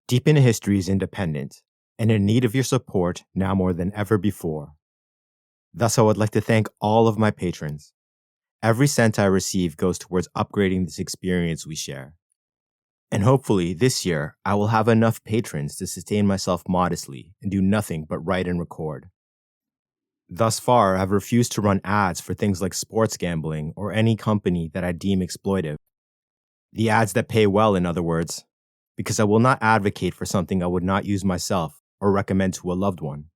Deep into History is independent and in need of your support now more than ever before. Thus, I would like to thank all of my patrons. Every cent I receive goes towards upgrading this experience we share. And hopefully, this year, I will have enough patrons to sustain myself modestly and do nothing but write and record. Thus far, I've refused to run ads for things like sports gambling or any company that I deem exploitive. The ads that pay well, in other words, because I will not advocate for something I would not use myself or recommend to a loved one.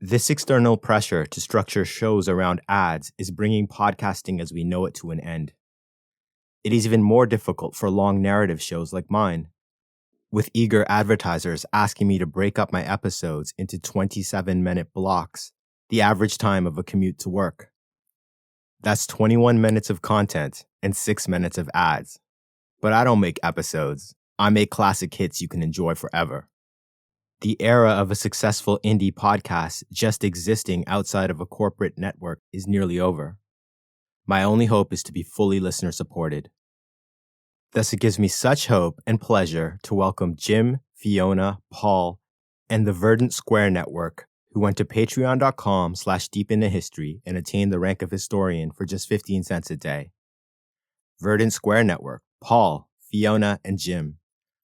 This external pressure to structure shows around ads is bringing podcasting as we know it to an end. It is even more difficult for long narrative shows like mine, with eager advertisers asking me to break up my episodes into 27-minute blocks, the average time of a commute to work. That's 21 minutes of content and 6 minutes of ads. But I don't make episodes. I make classic hits you can enjoy forever. The era of a successful indie podcast just existing outside of a corporate network is nearly over. My only hope is to be fully listener supported. Thus, it gives me such hope and pleasure to welcome Jim, Fiona, Paul, and the Verdant Square Network, who went to patreon.com/deepintohistory and attained the rank of historian for just 15 cents a day. Verdant Square Network, Paul, Fiona, and Jim,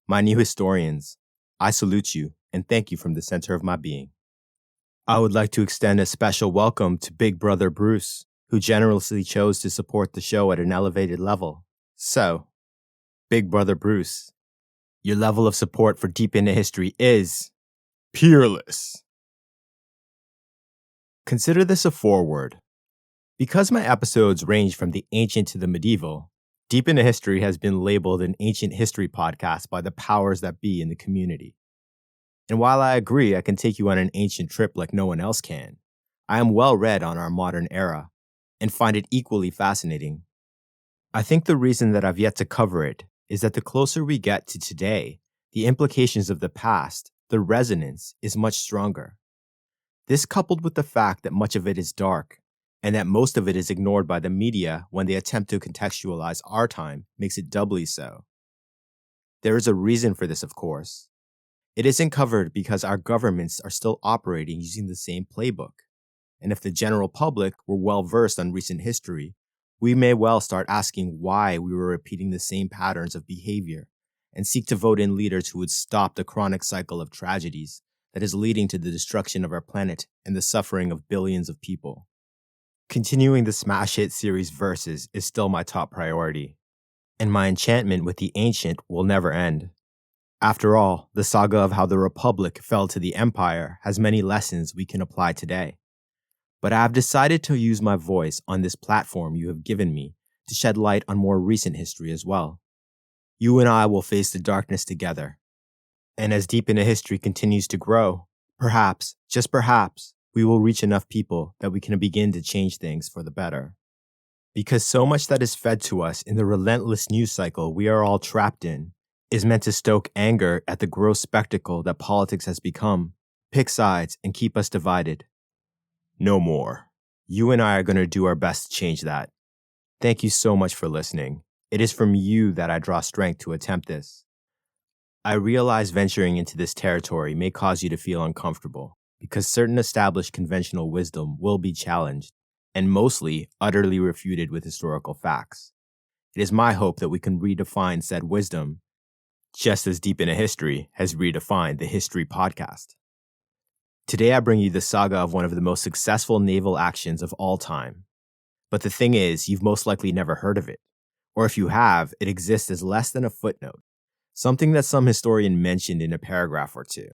my new historians, I salute you and thank you from the center of my being. I would like to extend a special welcome to Big Brother Bruce, who generously chose to support the show at an elevated level. So, Big Brother Bruce, your level of support for Deep Into History is peerless. Consider this a foreword. Because my episodes range from the ancient to the medieval, Deep Into History has been labeled an ancient history podcast by the powers that be in the community. And while I agree I can take you on an ancient trip like no one else can, I am well read on our modern era and find it equally fascinating. I think the reason that I've yet to cover it is that the closer we get to today, the implications of the past, the resonance is much stronger. This coupled with the fact that much of it is dark, and that most of it is ignored by the media when they attempt to contextualize our time, makes it doubly so. There is a reason for this, of course. It isn't covered because our governments are still operating using the same playbook. And if the general public were well versed on recent history, we may well start asking why we were repeating the same patterns of behavior and seek to vote in leaders who would stop the chronic cycle of tragedies that is leading to the destruction of our planet and the suffering of billions of people. Continuing the smash hit series Versus is still my top priority, and my enchantment with the ancient will never end. After all, the saga of how the Republic fell to the Empire has many lessons we can apply today. But I have decided to use my voice on this platform you have given me to shed light on more recent history as well. You and I will face the darkness together. And as Deep Into History continues to grow, perhaps, just perhaps, we will reach enough people that we can begin to change things for the better. Because so much that is fed to us in the relentless news cycle we are all trapped in is meant to stoke anger at the gross spectacle that politics has become, pick sides, and keep us divided. No more. You and I are going to do our best to change that. Thank you so much for listening. It is from you that I draw strength to attempt this. I realize venturing into this territory may cause you to feel uncomfortable, because certain established conventional wisdom will be challenged, and mostly utterly refuted with historical facts. It is my hope that we can redefine said wisdom, just as Deep Into History has redefined the History Podcast. Today I bring you the saga of one of the most successful naval actions of all time. But the thing is, you've most likely never heard of it. Or if you have, it exists as less than a footnote, something that some historian mentioned in a paragraph or two.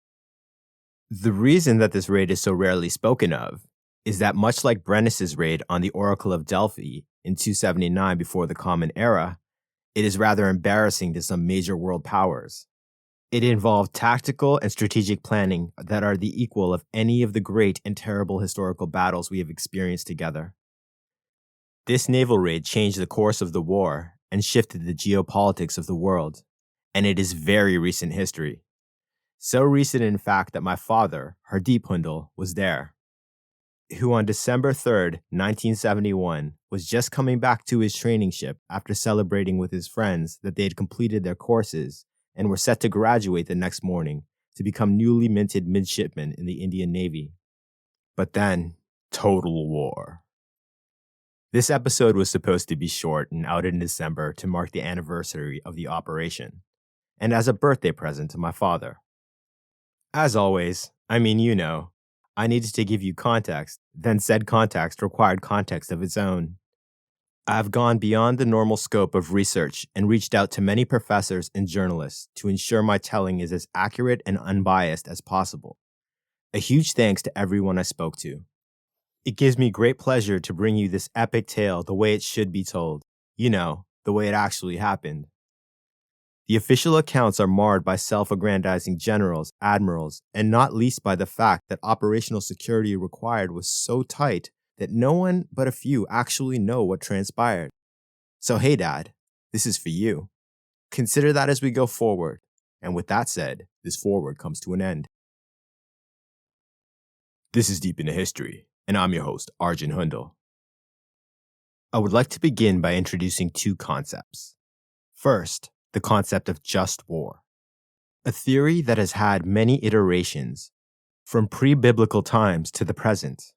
The reason that this raid is so rarely spoken of is that much like Brennus's raid on the Oracle of Delphi in 279 before the Common Era, it is rather embarrassing to some major world powers. It involved tactical and strategic planning that are the equal of any of the great and terrible historical battles we have experienced together. This naval raid changed the course of the war and shifted the geopolitics of the world, and it is very recent history. So recent, in fact, that my father, Hardeep Hundal, was there, who on December 3rd, 1971, was just coming back to his training ship after celebrating with his friends that they had completed their courses and were set to graduate the next morning to become newly minted midshipmen in the Indian Navy. But then, total war. This episode was supposed to be short and out in December to mark the anniversary of the operation, and as a birthday present to my father. As always, I needed to give you context, then said context required context of its own. I've gone beyond the normal scope of research and reached out to many professors and journalists to ensure my telling is as accurate and unbiased as possible. A huge thanks to everyone I spoke to. It gives me great pleasure to bring you this epic tale the way it should be told. The way it actually happened. The official accounts are marred by self-aggrandizing generals, admirals, and not least by the fact that operational security required was so tight that no one but a few actually know what transpired. So hey Dad, this is for you. Consider that as we go forward. And with that said, this forward comes to an end. This is Deep into History, and I'm your host, Arjun Hundal. I would like to begin by introducing two concepts. First, the concept of just war, a theory that has had many iterations, from pre-biblical times to the present.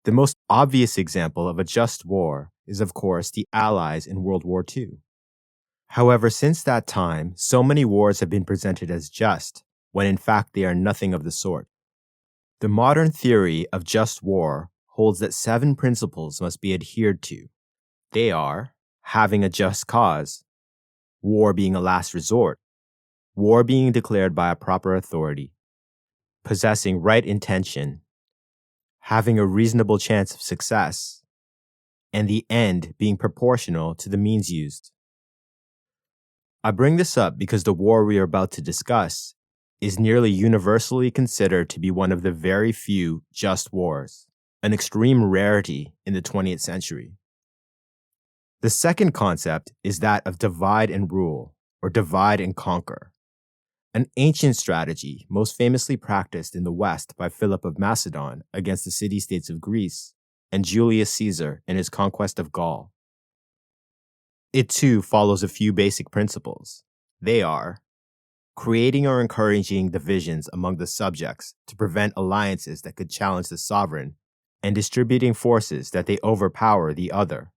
The most obvious example of a just war is, of course, the Allies in World War II. However, since that time, so many wars have been presented as just, when in fact they are nothing of the sort. The modern theory of just war holds that 7 principles must be adhered to. They are having a just cause, war being a last resort, war being declared by a proper authority, possessing right intention, having a reasonable chance of success, and the end being proportional to the means used. I bring this up because the war we are about to discuss is nearly universally considered to be one of the very few just wars, an extreme rarity in the 20th century. The second concept is that of divide and rule, or divide and conquer, an ancient strategy most famously practiced in the West by Philip of Macedon against the city-states of Greece and Julius Caesar in his conquest of Gaul. It too follows a few basic principles. They are creating or encouraging divisions among the subjects to prevent alliances that could challenge the sovereign, and distributing forces that they overpower the other.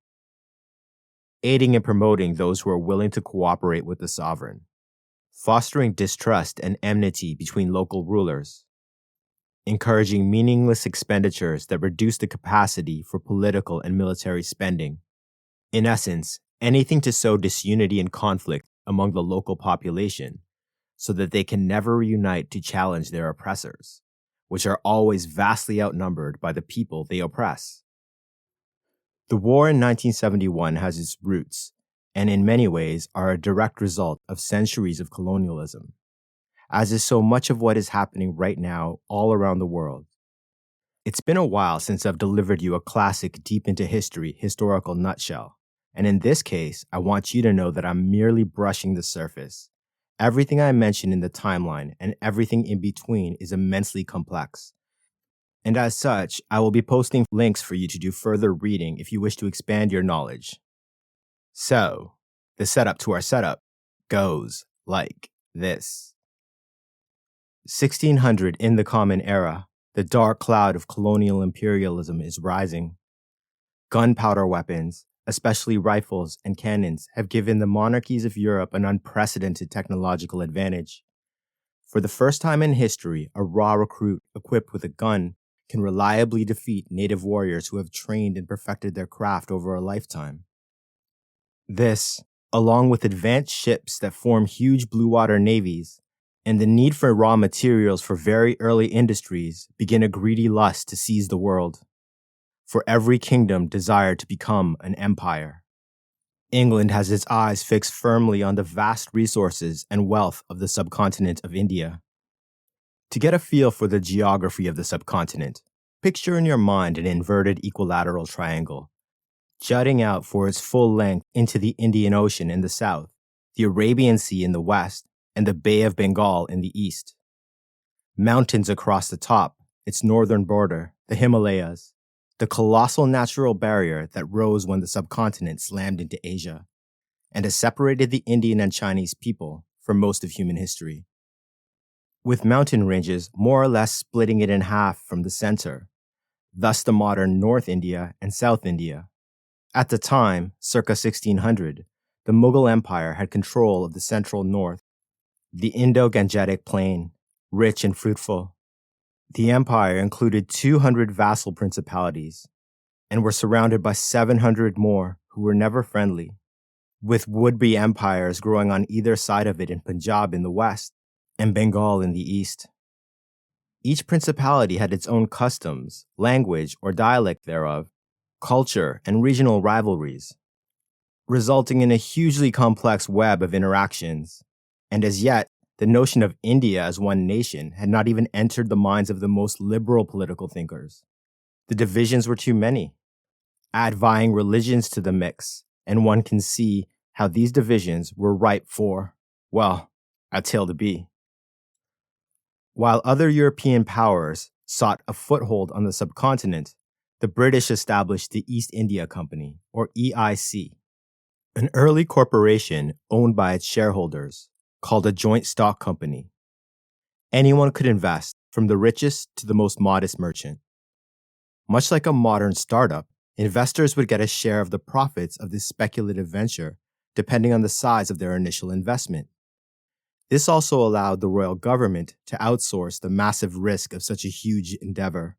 Aiding and promoting those who are willing to cooperate with the sovereign. Fostering distrust and enmity between local rulers. Encouraging meaningless expenditures that reduce the capacity for political and military spending. In essence, anything to sow disunity and conflict among the local population so that they can never reunite to challenge their oppressors, which are always vastly outnumbered by the people they oppress. The war in 1971 has its roots, and in many ways are a direct result of centuries of colonialism, as is so much of what is happening right now all around the world. It's been a while since I've delivered you a classic deep into history historical nutshell, and in this case, I want you to know that I'm merely brushing the surface. Everything I mention in the timeline and everything in between is immensely complex. And as such, I will be posting links for you to do further reading if you wish to expand your knowledge. So, the setup to our setup goes like this. 1600 in the Common Era, the dark cloud of colonial imperialism is rising. Gunpowder weapons, especially rifles and cannons, have given the monarchies of Europe an unprecedented technological advantage. For the first time in history, a raw recruit equipped with a gun can reliably defeat native warriors who have trained and perfected their craft over a lifetime. This, along with advanced ships that form huge blue water navies, and the need for raw materials for very early industries, begin a greedy lust to seize the world. For every kingdom desired to become an empire. England has its eyes fixed firmly on the vast resources and wealth of the subcontinent of India. To get a feel for the geography of the subcontinent, picture in your mind an inverted equilateral triangle, jutting out for its full length into the Indian Ocean in the south, the Arabian Sea in the west, and the Bay of Bengal in the east. Mountains across the top, its northern border, the Himalayas, the colossal natural barrier that rose when the subcontinent slammed into Asia, and has separated the Indian and Chinese people for most of human history, with mountain ranges more or less splitting it in half from the center, thus the modern North India and South India. At the time, circa 1600, the Mughal Empire had control of the central north, the Indo-Gangetic Plain, rich and fruitful. The empire included 200 vassal principalities and were surrounded by 700 more who were never friendly, with would-be empires growing on either side of it in Punjab in the west and Bengal in the east. Each principality had its own customs, language or dialect thereof, culture, and regional rivalries, resulting in a hugely complex web of interactions. And as yet, the notion of India as one nation had not even entered the minds of the most liberal political thinkers. The divisions were too many. Add vying religions to the mix, and one can see how these divisions were ripe for, well, a tale to be. While other European powers sought a foothold on the subcontinent, the British established the East India Company, or EIC, an early corporation owned by its shareholders, called a joint stock company. Anyone could invest, from the richest to the most modest merchant. Much like a modern startup, investors would get a share of the profits of this speculative venture, depending on the size of their initial investment. This also allowed the royal government to outsource the massive risk of such a huge endeavor.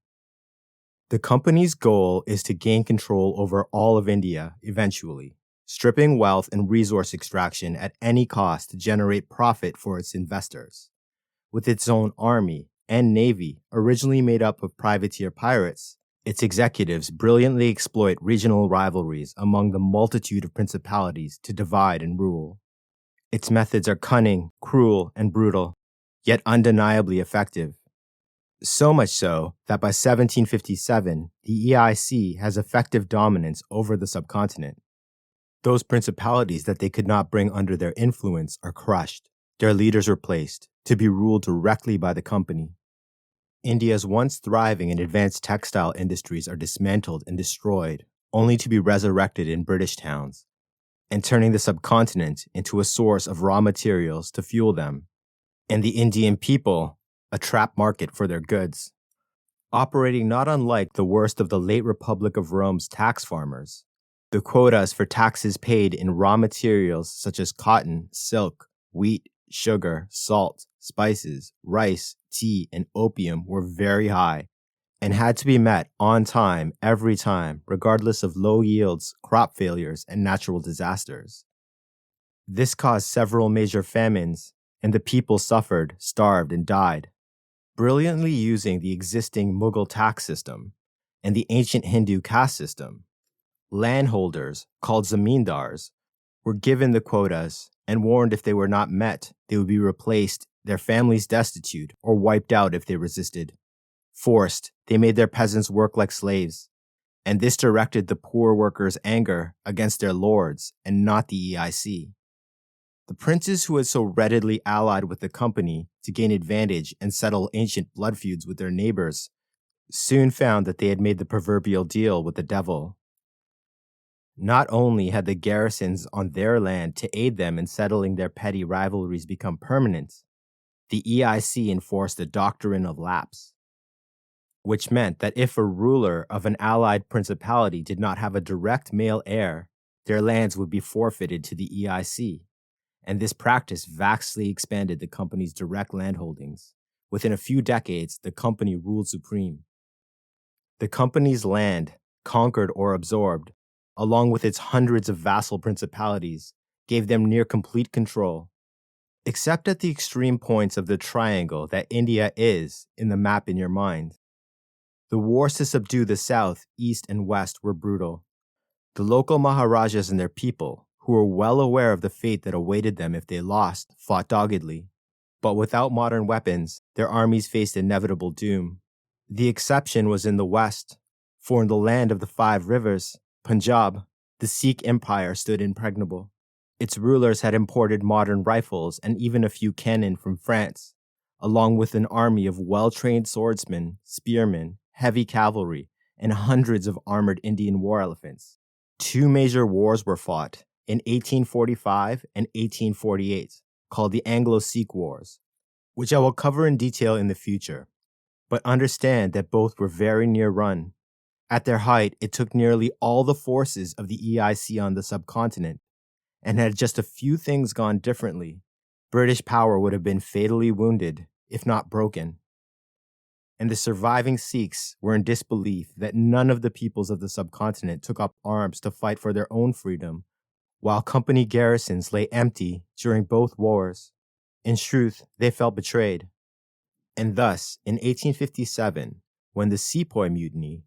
The company's goal is to gain control over all of India eventually, stripping wealth and resource extraction at any cost to generate profit for its investors. With its own army and navy, originally made up of privateer pirates, its executives brilliantly exploit regional rivalries among the multitude of principalities to divide and rule. Its methods are cunning, cruel, and brutal, yet undeniably effective. So much so that by 1757, the EIC has effective dominance over the subcontinent. Those principalities that they could not bring under their influence are crushed, their leaders replaced, to be ruled directly by the company. India's once thriving and advanced textile industries are dismantled and destroyed, only to be resurrected in British towns, and turning the subcontinent into a source of raw materials to fuel them, and the Indian people a trap market for their goods. Operating not unlike the worst of the late Republic of Rome's tax farmers, the quotas for taxes paid in raw materials such as cotton, silk, wheat, sugar, salt, spices, rice, tea, and opium were very high and had to be met on time every time, regardless of low yields, crop failures, and natural disasters. This caused several major famines, and the people suffered, starved, and died. Brilliantly using the existing Mughal tax system and the ancient Hindu caste system, landholders, called zamindars, were given the quotas and warned if they were not met, they would be replaced, their families destitute, or wiped out if they resisted. Forced, they made their peasants work like slaves, and this directed the poor workers' anger against their lords and not the EIC. The princes who had so readily allied with the company to gain advantage and settle ancient blood feuds with their neighbors soon found that they had made the proverbial deal with the devil. Not only had the garrisons on their land to aid them in settling their petty rivalries become permanent, the EIC enforced the doctrine of lapse, which meant that if a ruler of an allied principality did not have a direct male heir, their lands would be forfeited to the EIC, and this practice vastly expanded the company's direct landholdings. Within a few decades, the company ruled supreme. The company's land, conquered or absorbed, along with its hundreds of vassal principalities, gave them near complete control. Except at the extreme points of the triangle that India is in the map in your mind. The wars to subdue the south, east, and west were brutal. The local Maharajas and their people, who were well aware of the fate that awaited them if they lost, fought doggedly. But without modern weapons, their armies faced inevitable doom. The exception was in the west, for in the land of the 5 rivers, Punjab, the Sikh empire stood impregnable. Its rulers had imported modern rifles and even a few cannon from France, along with an army of well-trained swordsmen, spearmen, heavy cavalry, and hundreds of armored Indian war elephants. 2 major wars were fought in 1845 and 1848, called the Anglo-Sikh Wars, which I will cover in detail in the future. But understand that both were very near run. At their height, it took nearly all the forces of the EIC on the subcontinent, and had just a few things gone differently, British power would have been fatally wounded, if not broken. And the surviving Sikhs were in disbelief that none of the peoples of the subcontinent took up arms to fight for their own freedom, while company garrisons lay empty during both wars. In truth, they felt betrayed. And thus, in 1857, when the Sepoy Mutiny,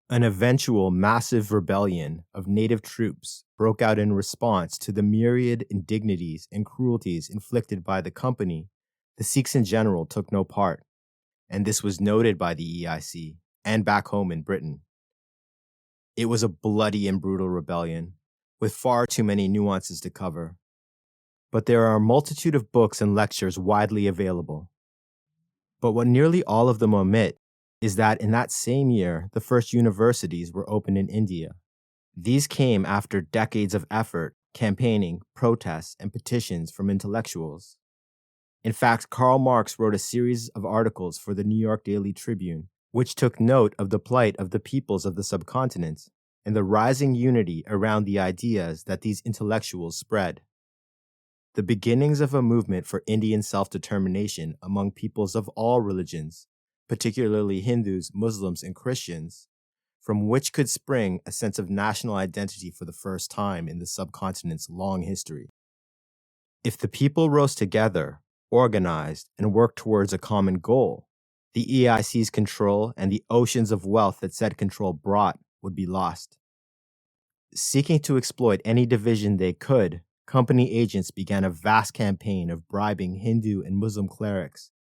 an eventual massive rebellion of native troops, broke out in response to the myriad indignities and cruelties inflicted by the company, the Sikhs in general took no part, and this was noted by the EIC and back home in Britain. It was a bloody and brutal rebellion, with far too many nuances to cover. But there are a multitude of books and lectures widely available. But what nearly all of them omit is that in that same year, the first universities were opened in India. These came after decades of effort, campaigning, protests, and petitions from intellectuals. In fact, Karl Marx wrote a series of articles for the New York Daily Tribune, which took note of the plight of the peoples of the subcontinent and the rising unity around the ideas that these intellectuals spread. The beginnings of a movement for Indian self-determination among peoples of all religions, particularly Hindus, Muslims, and Christians, from which could spring a sense of national identity for the first time in the subcontinent's long history. If the people rose together, organized, and worked towards a common goal, the EIC's control and the oceans of wealth that said control brought would be lost. Seeking to exploit any division they could, company agents began a vast campaign of bribing Hindu and Muslim clerics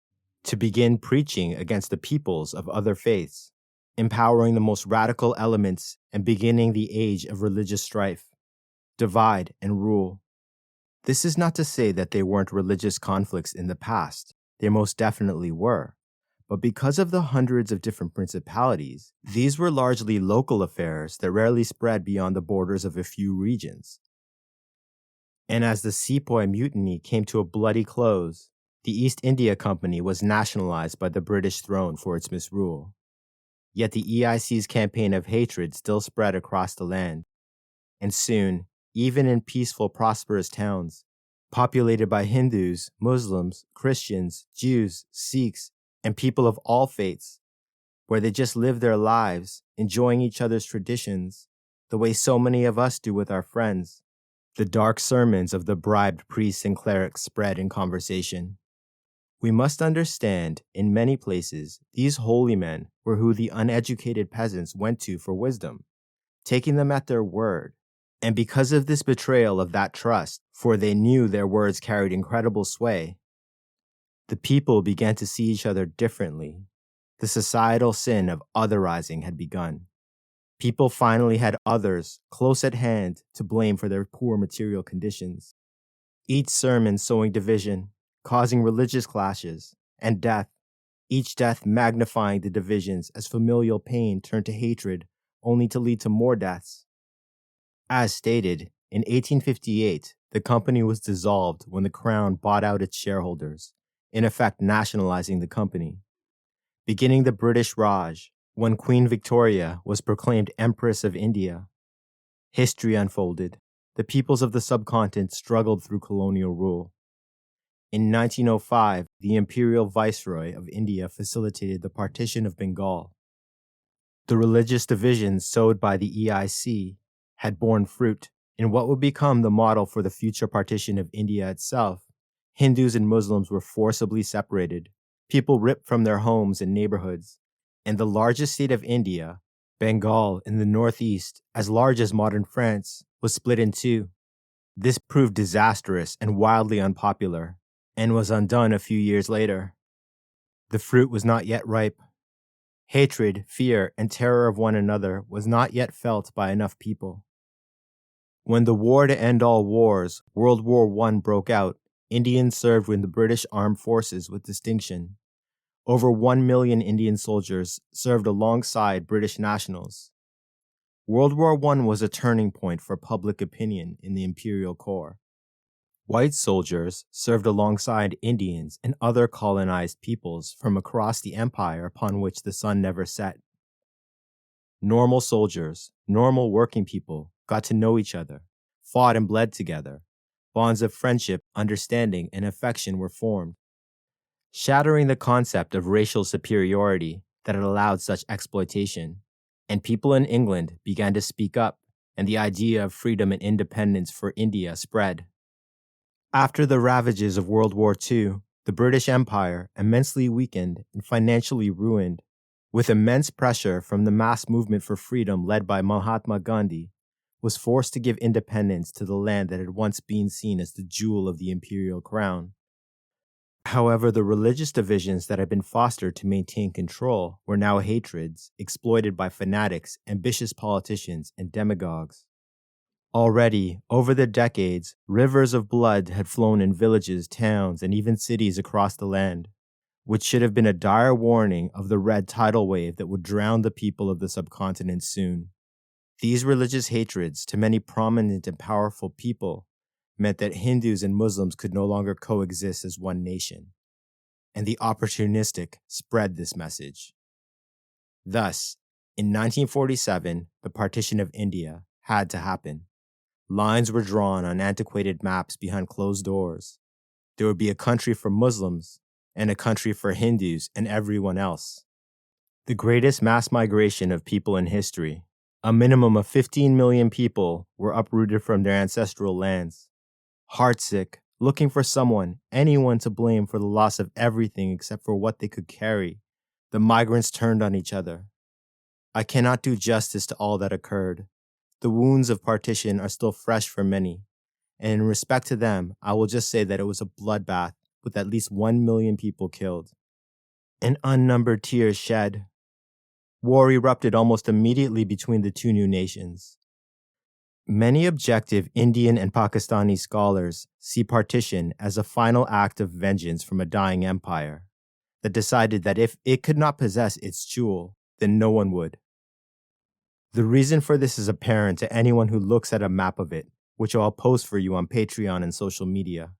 to begin preaching against the peoples of other faiths, empowering the most radical elements and beginning the age of religious strife, divide, and rule. This is not to say that there weren't religious conflicts in the past. There most definitely were. But because of the hundreds of different principalities, these were largely local affairs that rarely spread beyond the borders of a few regions. And as the Sepoy Mutiny came to a bloody close, the East India Company was nationalized by the British throne for its misrule. Yet the EIC's campaign of hatred still spread across the land, and soon, even in peaceful, prosperous towns, populated by Hindus, Muslims, Christians, Jews, Sikhs, and people of all faiths, where they just live their lives, enjoying each other's traditions, the way so many of us do with our friends, the dark sermons of the bribed priests and clerics spread in conversation. We must understand, in many places, these holy men were who the uneducated peasants went to for wisdom, taking them at their word. And because of this betrayal of that trust, for they knew their words carried incredible sway, the people began to see each other differently. The societal sin of otherizing had begun. People finally had others close at hand to blame for their poor material conditions. Each sermon sowing division, causing religious clashes, and death, each death magnifying the divisions as familial pain turned to hatred, only to lead to more deaths. As stated, in 1858, the company was dissolved when the Crown bought out its shareholders, in effect nationalizing the company. Beginning the British Raj, when Queen Victoria was proclaimed Empress of India, history unfolded. The peoples of the subcontinent struggled through colonial rule. In 1905, the Imperial Viceroy of India facilitated the partition of Bengal. The religious divisions sowed by the EIC had borne fruit in what would become the model for the future partition of India itself. Hindus and Muslims were forcibly separated, people ripped from their homes and neighborhoods, and the largest state of India, Bengal in the northeast, as large as modern France, was split in two. This proved disastrous and wildly unpopular, and was undone a few years later. The fruit was not yet ripe. Hatred, fear, and terror of one another was not yet felt by enough people. When the war to end all wars, World War I, broke out, Indians served in the British Armed Forces with distinction. Over 1 million Indian soldiers served alongside British nationals. World War I was a turning point for public opinion in the Imperial Corps. White soldiers served alongside Indians and other colonized peoples from across the empire upon which the sun never set. Normal soldiers, normal working people, got to know each other, fought and bled together. Bonds of friendship, understanding, and affection were formed, shattering the concept of racial superiority that had allowed such exploitation. And people in England began to speak up, and the idea of freedom and independence for India spread. After the ravages of World War II, the British Empire, immensely weakened and financially ruined, with immense pressure from the mass movement for freedom led by Mahatma Gandhi, was forced to give independence to the land that had once been seen as the jewel of the imperial crown. However, the religious divisions that had been fostered to maintain control were now hatreds exploited by fanatics, ambitious politicians, and demagogues. Already, over the decades, rivers of blood had flown in villages, towns, and even cities across the land, which should have been a dire warning of the red tidal wave that would drown the people of the subcontinent soon. These religious hatreds to many prominent and powerful people meant that Hindus and Muslims could no longer coexist as one nation, and the opportunistic spread this message. Thus, in 1947, the partition of India had to happen. Lines were drawn on antiquated maps behind closed doors. There would be a country for Muslims and a country for Hindus and everyone else. The greatest mass migration of people in history, a minimum of 15 million people were uprooted from their ancestral lands. Heartsick, looking for someone, anyone to blame for the loss of everything except for what they could carry, the migrants turned on each other. I cannot do justice to all that occurred. The wounds of partition are still fresh for many, and in respect to them, I will just say that it was a bloodbath with at least 1 million people killed and unnumbered tears shed. War erupted almost immediately between the two new nations. Many objective Indian and Pakistani scholars see partition as a final act of vengeance from a dying empire that decided that if it could not possess its jewel, then no one would. The reason for this is apparent to anyone who looks at a map of it, which I'll post for you on Patreon and social media.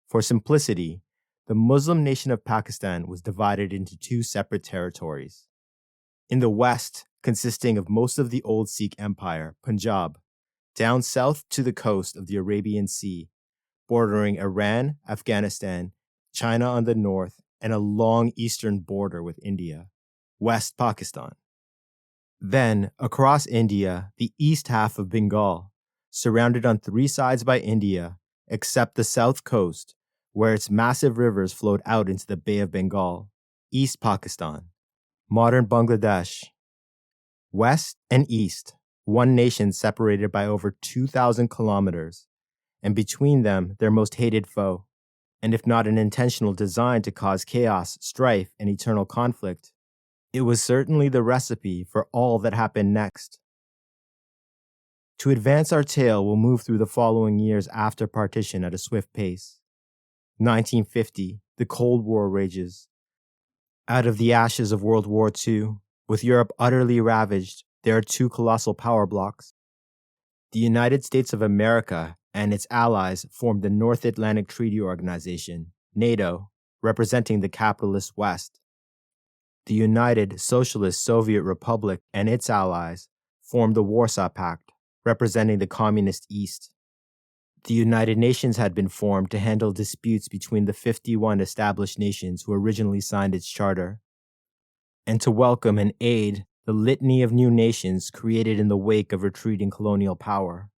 For simplicity, the Muslim nation of Pakistan was divided into two separate territories. In the west, consisting of most of the old Sikh empire, Punjab, down south to the coast of the Arabian Sea, bordering Iran, Afghanistan, China on the north, and a long eastern border with India, West Pakistan. Then, across India, the east half of Bengal, surrounded on three sides by India, except the south coast, where its massive rivers flowed out into the Bay of Bengal, East Pakistan, modern Bangladesh. West and east, one nation separated by over 2,000 kilometers, and between them their most hated foe. And if not an intentional design to cause chaos, strife, and eternal conflict, it was certainly the recipe for all that happened next. To advance our tale, we'll move through the following years after partition at a swift pace. 1950, the Cold War rages. Out of the ashes of World War II, with Europe utterly ravaged, there are two colossal power blocks. The United States of America and its allies formed the North Atlantic Treaty Organization, NATO, representing the capitalist West. The United Socialist Soviet Republic and its allies formed the Warsaw Pact, representing the Communist East. The United Nations had been formed to handle disputes between the 51 established nations who originally signed its charter, and to welcome and aid the litany of new nations created in the wake of retreating colonial power.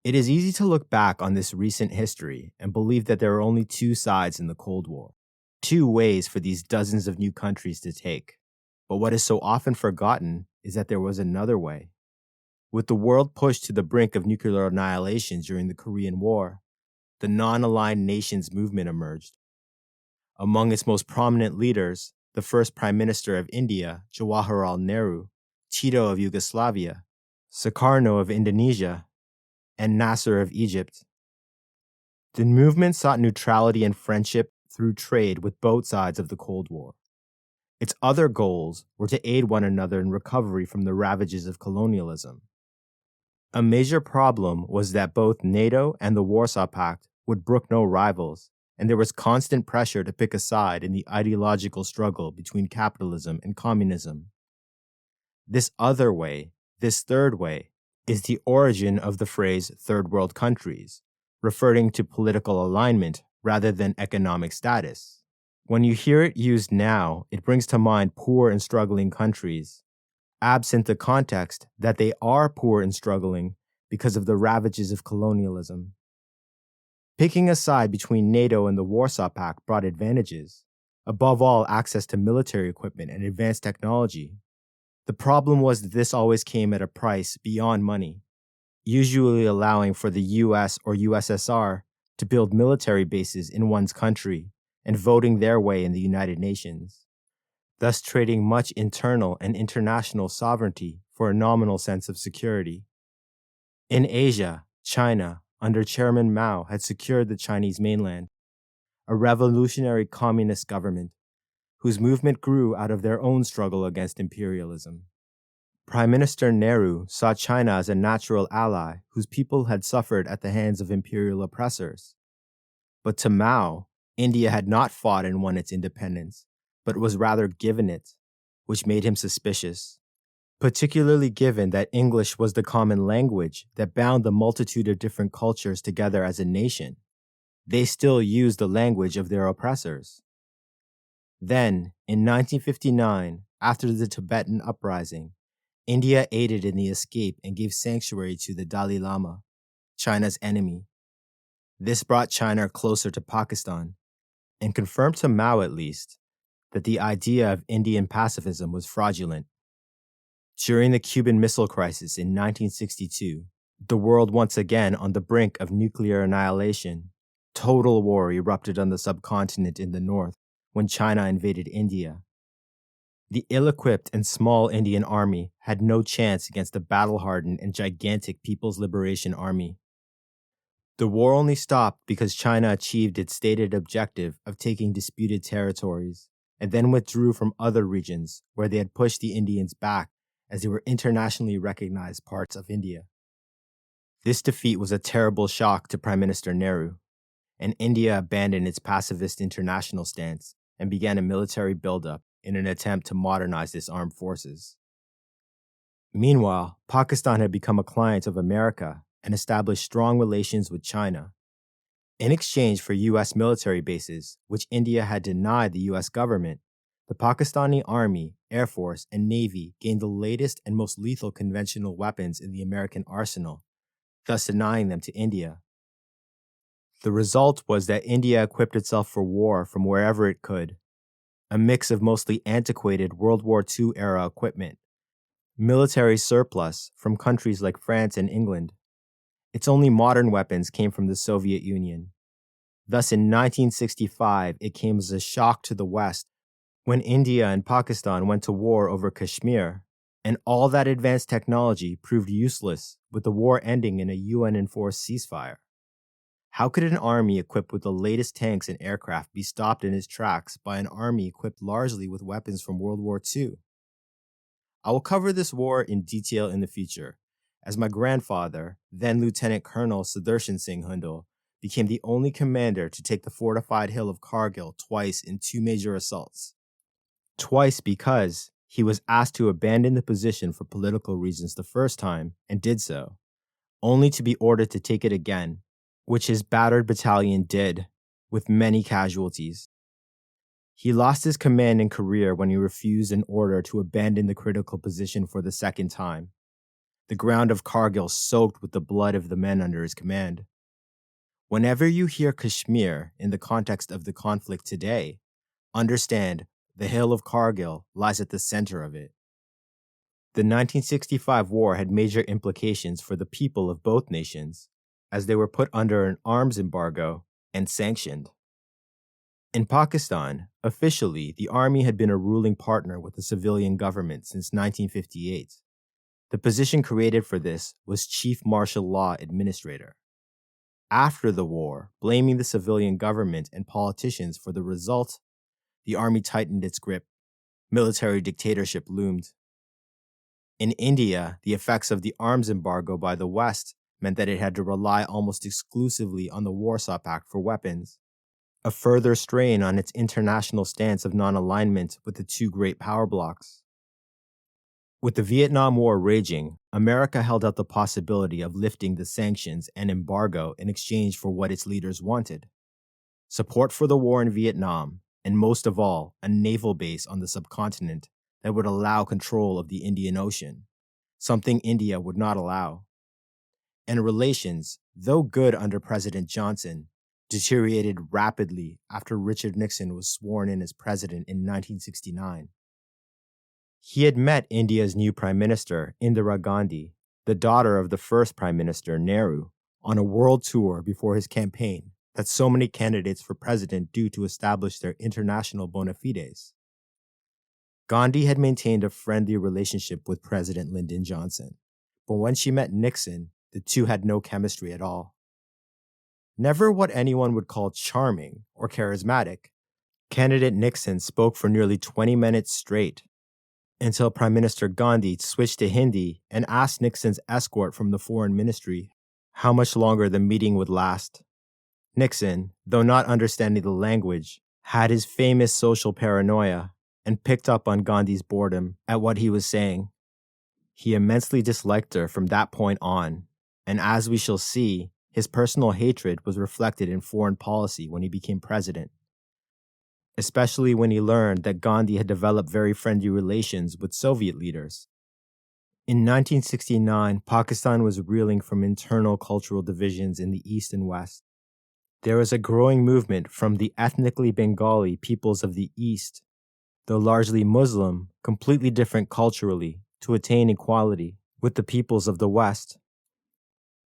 It is easy to look back on this recent history and believe that there are only two sides in the Cold War, two ways for these dozens of new countries to take. But what is so often forgotten is that there was another way. With the world pushed to the brink of nuclear annihilation during the Korean War, the non-aligned nations movement emerged. Among its most prominent leaders, the first Prime Minister of India, Jawaharlal Nehru, Tito of Yugoslavia, Sukarno of Indonesia, and Nasser of Egypt. The movement sought neutrality and friendship through trade with both sides of the Cold War. Its other goals were to aid one another in recovery from the ravages of colonialism. A major problem was that both NATO and the Warsaw Pact would brook no rivals, and there was constant pressure to pick a side in the ideological struggle between capitalism and communism. This other way, this third way, is the origin of the phrase third world countries, referring to political alignment rather than economic status. When you hear it used now, it brings to mind poor and struggling countries, absent the context that they are poor and struggling because of the ravages of colonialism. Picking a side between NATO and the Warsaw Pact brought advantages, above all access to military equipment and advanced technology. The problem was that this always came at a price beyond money, usually allowing for the US or USSR to build military bases in one's country and voting their way in the United Nations, thus trading much internal and international sovereignty for a nominal sense of security. In Asia, China, under Chairman Mao, had secured the Chinese mainland, a revolutionary communist government whose movement grew out of their own struggle against imperialism. Prime Minister Nehru saw China as a natural ally whose people had suffered at the hands of imperial oppressors. But to Mao, India had not fought and won its independence, but was rather given it, which made him suspicious, particularly given that English was the common language that bound the multitude of different cultures together as a nation. They still used the language of their oppressors. Then, in 1959, after the Tibetan uprising, India aided in the escape and gave sanctuary to the Dalai Lama, China's enemy. This brought China closer to Pakistan, and confirmed to Mao at least that the idea of Indian pacifism was fraudulent. During the Cuban Missile Crisis in 1962, the world once again on the brink of nuclear annihilation, total war erupted on the subcontinent in the north when China invaded India. The ill-equipped and small Indian army had no chance against the battle-hardened and gigantic People's Liberation Army. The war only stopped because China achieved its stated objective of taking disputed territories, and then withdrew from other regions where they had pushed the Indians back as they were internationally recognized parts of India. This defeat was a terrible shock to Prime Minister Nehru, and India abandoned its pacifist international stance and began a military buildup in an attempt to modernize its armed forces. Meanwhile, Pakistan had become a client of America and established strong relations with China. In exchange for U.S. military bases, which India had denied the U.S. government, the Pakistani Army, Air Force, and Navy gained the latest and most lethal conventional weapons in the American arsenal, thus denying them to India. The result was that India equipped itself for war from wherever it could, a mix of mostly antiquated World War II-era equipment, military surplus from countries like France and England. Its only modern weapons came from the Soviet Union. Thus, in 1965, it came as a shock to the West when India and Pakistan went to war over Kashmir, and all that advanced technology proved useless, with the war ending in a UN-enforced ceasefire. How could an army equipped with the latest tanks and aircraft be stopped in its tracks by an army equipped largely with weapons from World War II? I will cover this war in detail in the future, as my grandfather, then Lieutenant Colonel Sudarshan Singh Hundal, became the only commander to take the fortified hill of Kargil twice in 2 major assaults. Twice because he was asked to abandon the position for political reasons the first time and did so, only to be ordered to take it again, which his battered battalion did, with many casualties. He lost his command and career when he refused an order to abandon the critical position for the second time, the ground of Kargil soaked with the blood of the men under his command. Whenever you hear Kashmir in the context of the conflict today, understand the hill of Kargil lies at the center of it. The 1965 war had major implications for the people of both nations, as they were put under an arms embargo and sanctioned. In Pakistan, officially, the army had been a ruling partner with the civilian government since 1958. The position created for this was Chief Martial Law Administrator. After the war, blaming the civilian government and politicians for the result, the army tightened its grip. Military dictatorship loomed. In India, the effects of the arms embargo by the West meant that it had to rely almost exclusively on the Warsaw Pact for weapons, a further strain on its international stance of non-alignment with the two great power blocs. With the Vietnam War raging, America held out the possibility of lifting the sanctions and embargo in exchange for what its leaders wanted: support for the war in Vietnam, and most of all, a naval base on the subcontinent that would allow control of the Indian Ocean, something India would not allow. And relations, though good under President Johnson, deteriorated rapidly after Richard Nixon was sworn in as president in 1969. He had met India's new Prime Minister, Indira Gandhi, the daughter of the first Prime Minister, Nehru, on a world tour before his campaign that so many candidates for president do to establish their international bona fides. Gandhi had maintained a friendly relationship with President Lyndon Johnson, but when she met Nixon, the two had no chemistry at all. Never what anyone would call charming or charismatic, candidate Nixon spoke for nearly 20 minutes straight, until Prime Minister Gandhi switched to Hindi and asked Nixon's escort from the Foreign Ministry how much longer the meeting would last. Nixon, though not understanding the language, had his famous social paranoia and picked up on Gandhi's boredom at what he was saying. He immensely disliked her from that point on, and as we shall see, his personal hatred was reflected in foreign policy when he became president, especially when he learned that Gandhi had developed very friendly relations with Soviet leaders. In 1969, Pakistan was reeling from internal cultural divisions in the East and West. There was a growing movement from the ethnically Bengali peoples of the East, though largely Muslim, completely different culturally, to attain equality with the peoples of the West.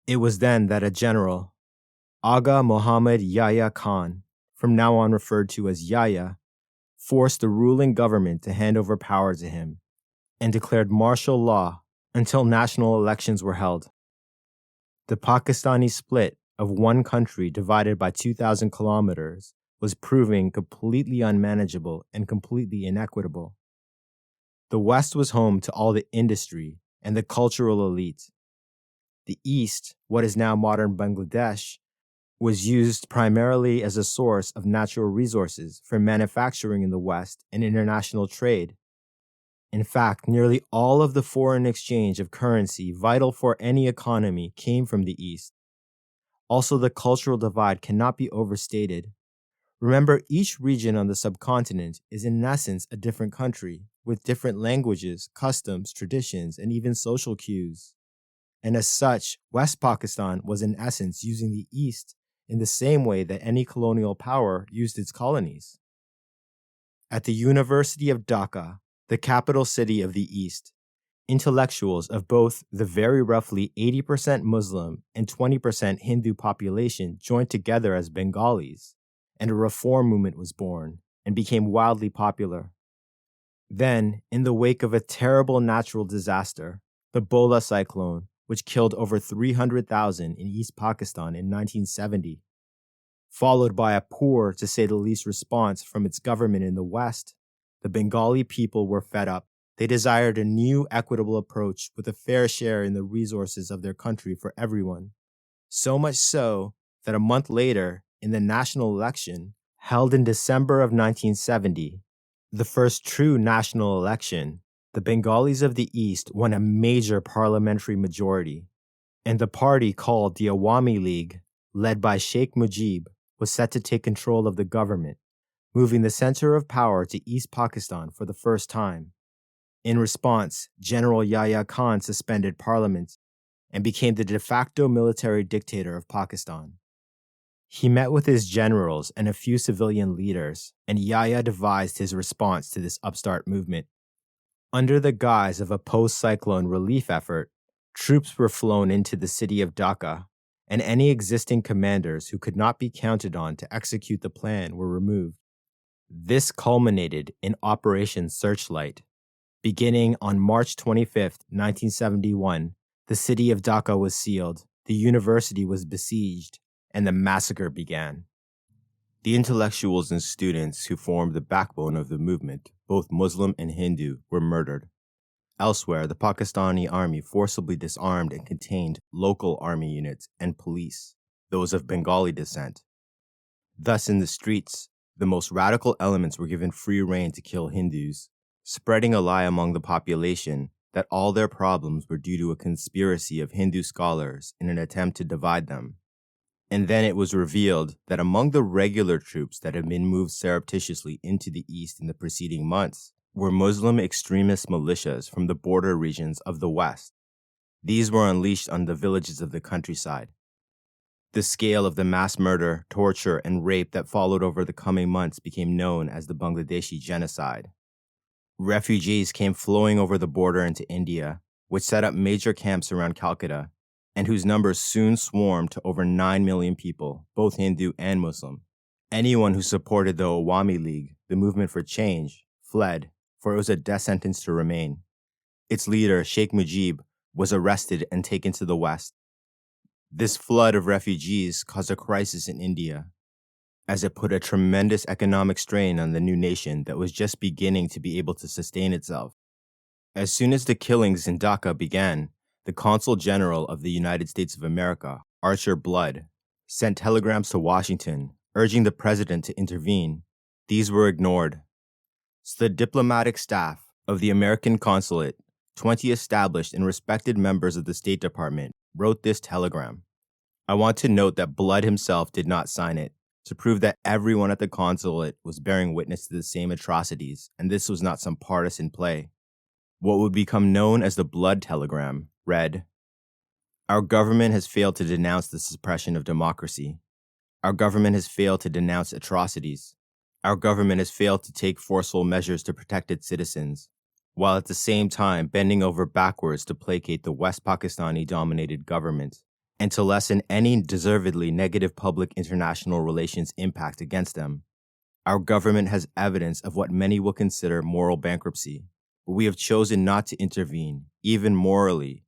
It was then that a general, Aga Muhammad Yahya Khan, from now on referred to as Yahya, forced the ruling government to hand over power to him and declared martial law until national elections were held. The Pakistani split of one country divided by 2,000 kilometers was proving completely unmanageable and completely inequitable. The West was home to all the industry and the cultural elite. The East, what is now modern Bangladesh, was used primarily as a source of natural resources for manufacturing in the West and international trade. In fact, nearly all of the foreign exchange of currency vital for any economy came from the East. Also, the cultural divide cannot be overstated. Remember, each region on the subcontinent is in essence a different country, with different languages, customs, traditions, and even social cues. And as such, West Pakistan was in essence using the East in the same way that any colonial power used its colonies. At the University of Dhaka, the capital city of the East, intellectuals of both the very roughly 80% Muslim and 20% Hindu population joined together as Bengalis, and a reform movement was born and became wildly popular. Then, in the wake of a terrible natural disaster, the Bola cyclone, which killed over 300,000 in East Pakistan in 1970, followed by a poor, to say the least, response from its government in the West, the Bengali people were fed up. They desired a new, equitable approach with a fair share in the resources of their country for everyone. So much so that a month later, in the national election, held in December of 1970, the first true national election, the Bengalis of the East won a major parliamentary majority, and the party called the Awami League, led by Sheikh Mujib, was set to take control of the government, moving the center of power to East Pakistan for the first time. In response, General Yahya Khan suspended parliament and became the de facto military dictator of Pakistan. He met with his generals and a few civilian leaders, and Yahya devised his response to this upstart movement. Under the guise of a post-cyclone relief effort, troops were flown into the city of Dhaka, and any existing commanders who could not be counted on to execute the plan were removed. This culminated in Operation Searchlight. Beginning on March 25, 1971, the city of Dhaka was sealed, the university was besieged, and the massacre began. The intellectuals and students who formed the backbone of the movement, both Muslim and Hindu, were murdered. Elsewhere, the Pakistani army forcibly disarmed and contained local army units and police, those of Bengali descent. Thus, in the streets, the most radical elements were given free rein to kill Hindus, spreading a lie among the population that all their problems were due to a conspiracy of Hindu scholars in an attempt to divide them. And then it was revealed that among the regular troops that had been moved surreptitiously into the east in the preceding months were Muslim extremist militias from the border regions of the west. These were unleashed on the villages of the countryside. The scale of the mass murder, torture, and rape that followed over the coming months became known as the Bangladeshi genocide. Refugees came flowing over the border into India, which set up major camps around Calcutta, and whose numbers soon swarmed to over 9 million people, both Hindu and Muslim. Anyone who supported the Awami League, the movement for change, fled, for it was a death sentence to remain. Its leader, Sheikh Mujib, was arrested and taken to the west. This flood of refugees caused a crisis in India, as it put a tremendous economic strain on the new nation that was just beginning to be able to sustain itself. As soon as the killings in Dhaka began, the Consul General of the United States of America, Archer Blood, sent telegrams to Washington urging the president to intervene. These were ignored. So the diplomatic staff of the American consulate, 20 established and respected members of the State Department, wrote this telegram. I want to note that Blood himself did not sign it, to prove that everyone at the consulate was bearing witness to the same atrocities, and this was not some partisan play. What would become known as the Blood telegram read, Our government has failed to denounce the suppression of democracy. Our government has failed to denounce atrocities. Our government has failed to take forceful measures to protect its citizens, while at the same time bending over backwards to placate the West Pakistani-dominated government and to lessen any deservedly negative public international relations impact against them. Our government has evidence of what many will consider moral bankruptcy, but we have chosen not to intervene, even morally,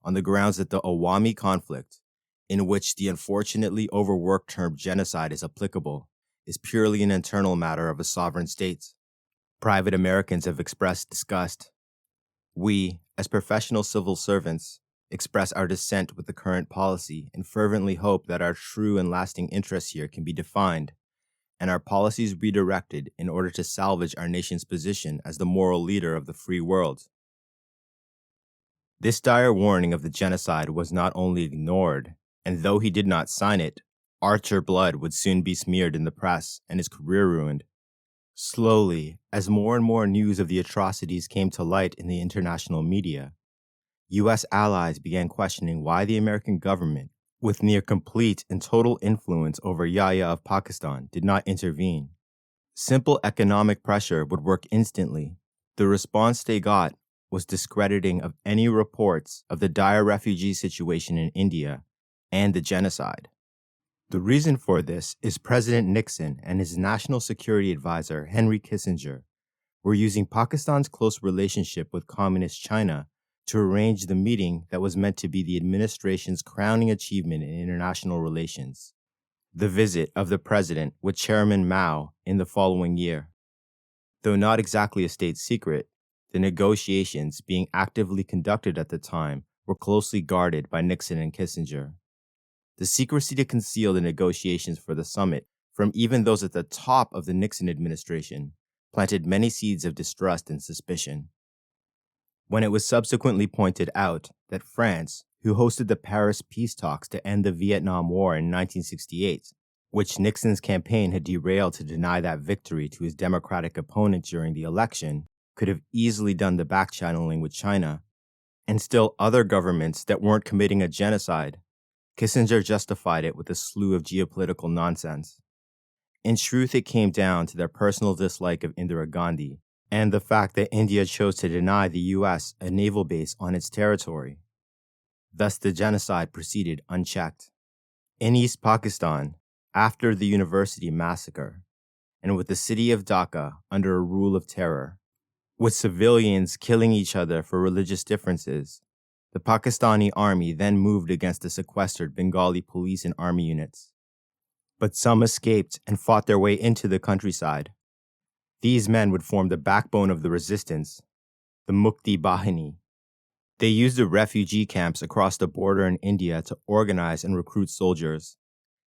on the grounds that the Awami conflict, in which the unfortunately overworked term genocide is applicable, is purely an internal matter of a sovereign state. Private Americans have expressed disgust. We, as professional civil servants, express our dissent with the current policy and fervently hope that our true and lasting interests here can be defined and our policies redirected in order to salvage our nation's position as the moral leader of the free world. This dire warning of the genocide was not only ignored, and though he did not sign it, Archer Blood would soon be smeared in the press and his career ruined. Slowly, as more and more news of the atrocities came to light in the international media, U.S. allies began questioning why the American government, with near complete and total influence over Yahya of Pakistan, did not intervene. Simple economic pressure would work instantly. The response they got was discrediting of any reports of the dire refugee situation in India and the genocide. The reason for this is President Nixon and his national security advisor, Henry Kissinger, were using Pakistan's close relationship with Communist China to arrange the meeting that was meant to be the administration's crowning achievement in international relations, the visit of the president with Chairman Mao in the following year. Though not exactly a state secret, the negotiations being actively conducted at the time were closely guarded by Nixon and Kissinger. The secrecy to conceal the negotiations for the summit from even those at the top of the Nixon administration planted many seeds of distrust and suspicion. When it was subsequently pointed out that France, who hosted the Paris peace talks to end the Vietnam War in 1968, which Nixon's campaign had derailed to deny that victory to his Democratic opponent during the election, could have easily done the back-channeling with China, and still other governments that weren't committing a genocide, Kissinger justified it with a slew of geopolitical nonsense. In truth, it came down to their personal dislike of Indira Gandhi and the fact that India chose to deny the U.S. a naval base on its territory. Thus, the genocide proceeded unchecked. In East Pakistan, after the university massacre, and with the city of Dhaka under a rule of terror, with civilians killing each other for religious differences, the Pakistani army then moved against the sequestered Bengali police and army units. But some escaped and fought their way into the countryside. These men would form the backbone of the resistance. the Mukti Bahini. They used the refugee camps across the border in India to organize and recruit soldiers,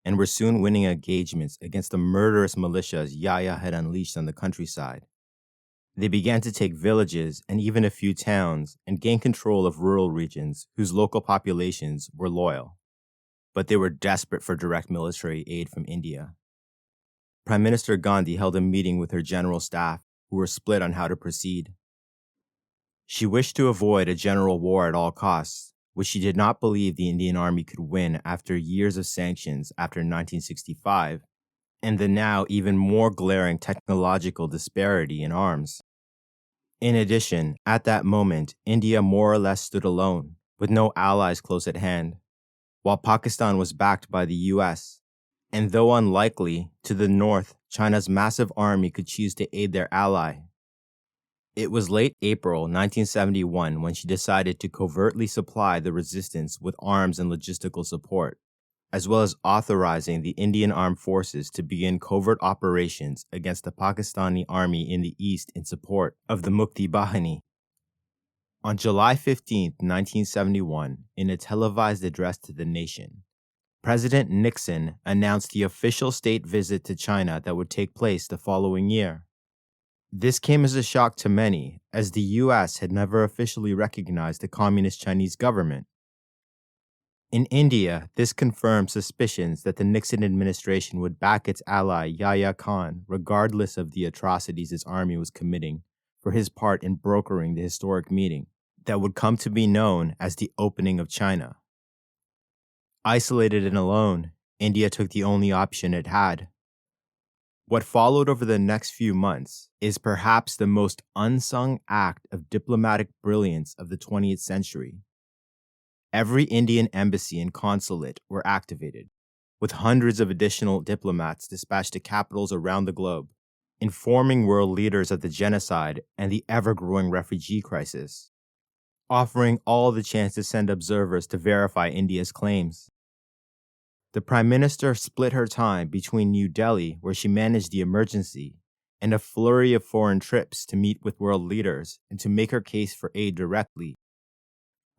and were soon winning engagements against the murderous militias Yahya had unleashed on the countryside. They began to take villages and even a few towns and gain control of rural regions whose local populations were loyal. But they were desperate for direct military aid from India. Prime Minister Gandhi held a meeting with her general staff, who were split on how to proceed. She wished to avoid a general war at all costs, which she did not believe the Indian Army could win after years of sanctions after 1965, and the now even more glaring technological disparity in arms. In addition, at that moment, India more or less stood alone, with no allies close at hand, while Pakistan was backed by the US. And though unlikely, to the north, China's massive army could choose to aid their ally. It was late April 1971 when she decided to covertly supply the resistance with arms and logistical support, as well as authorizing the Indian Armed Forces to begin covert operations against the Pakistani army in the east in support of the Mukti Bahini. On July 15, 1971, in a televised address to the nation, President Nixon announced the official state visit to China that would take place the following year. This came as a shock to many, as the US had never officially recognized the Communist Chinese government. In India, this confirmed suspicions that the Nixon administration would back its ally Yahya Khan regardless of the atrocities his army was committing for his part in brokering the historic meeting that would come to be known as the Opening of China. Isolated and alone, India took the only option it had. What followed over the next few months is perhaps the most unsung act of diplomatic brilliance of the 20th century. Every Indian embassy and consulate were activated, with hundreds of additional diplomats dispatched to capitals around the globe, informing world leaders of the genocide and the ever-growing refugee crisis, offering all the chance to send observers to verify India's claims. The Prime Minister split her time between New Delhi, where she managed the emergency, and a flurry of foreign trips to meet with world leaders and to make her case for aid directly,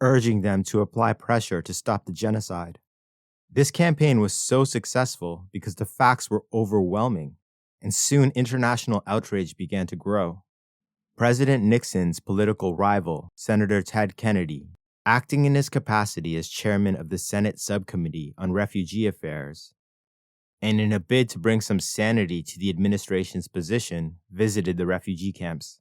urging them to apply pressure to stop the genocide. This campaign was so successful because the facts were overwhelming, and soon international outrage began to grow. President Nixon's political rival, Senator Ted Kennedy, acting in his capacity as chairman of the Senate Subcommittee on Refugee Affairs, and in a bid to bring some sanity to the administration's position, visited the refugee camps.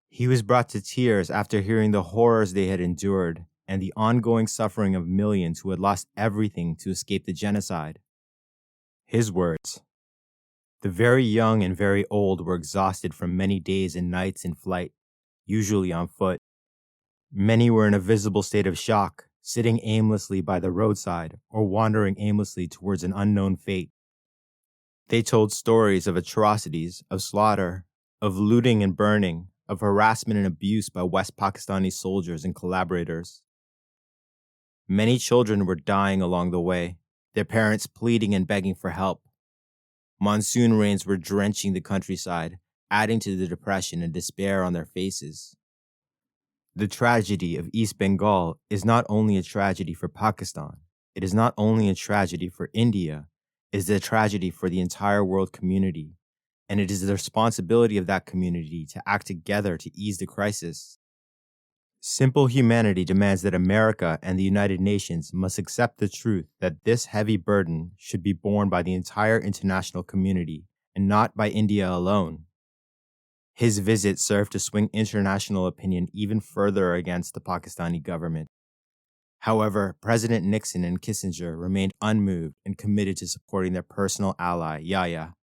He was brought to tears after hearing the horrors they had endured and the ongoing suffering of millions who had lost everything to escape the genocide. His words: "The very young and very old were exhausted from many days and nights in flight, usually on foot. Many were in a visible state of shock, sitting aimlessly by the roadside or wandering aimlessly towards an unknown fate. They told stories of atrocities, of slaughter, of looting and burning, of harassment and abuse by West Pakistani soldiers and collaborators. Many children were dying along the way, their parents pleading and begging for help. Monsoon rains were drenching the countryside, adding to the depression and despair on their faces. The tragedy of East Bengal is not only a tragedy for Pakistan, it is not only a tragedy for India, it is a tragedy for the entire world community, and it is the responsibility of that community to act together to ease the crisis. Simple humanity demands that America and the United Nations must accept the truth that this heavy burden should be borne by the entire international community and not by India alone." His visit served to swing international opinion even further against the Pakistani government. However, President Nixon and Kissinger remained unmoved and committed to supporting their personal ally, Yahya.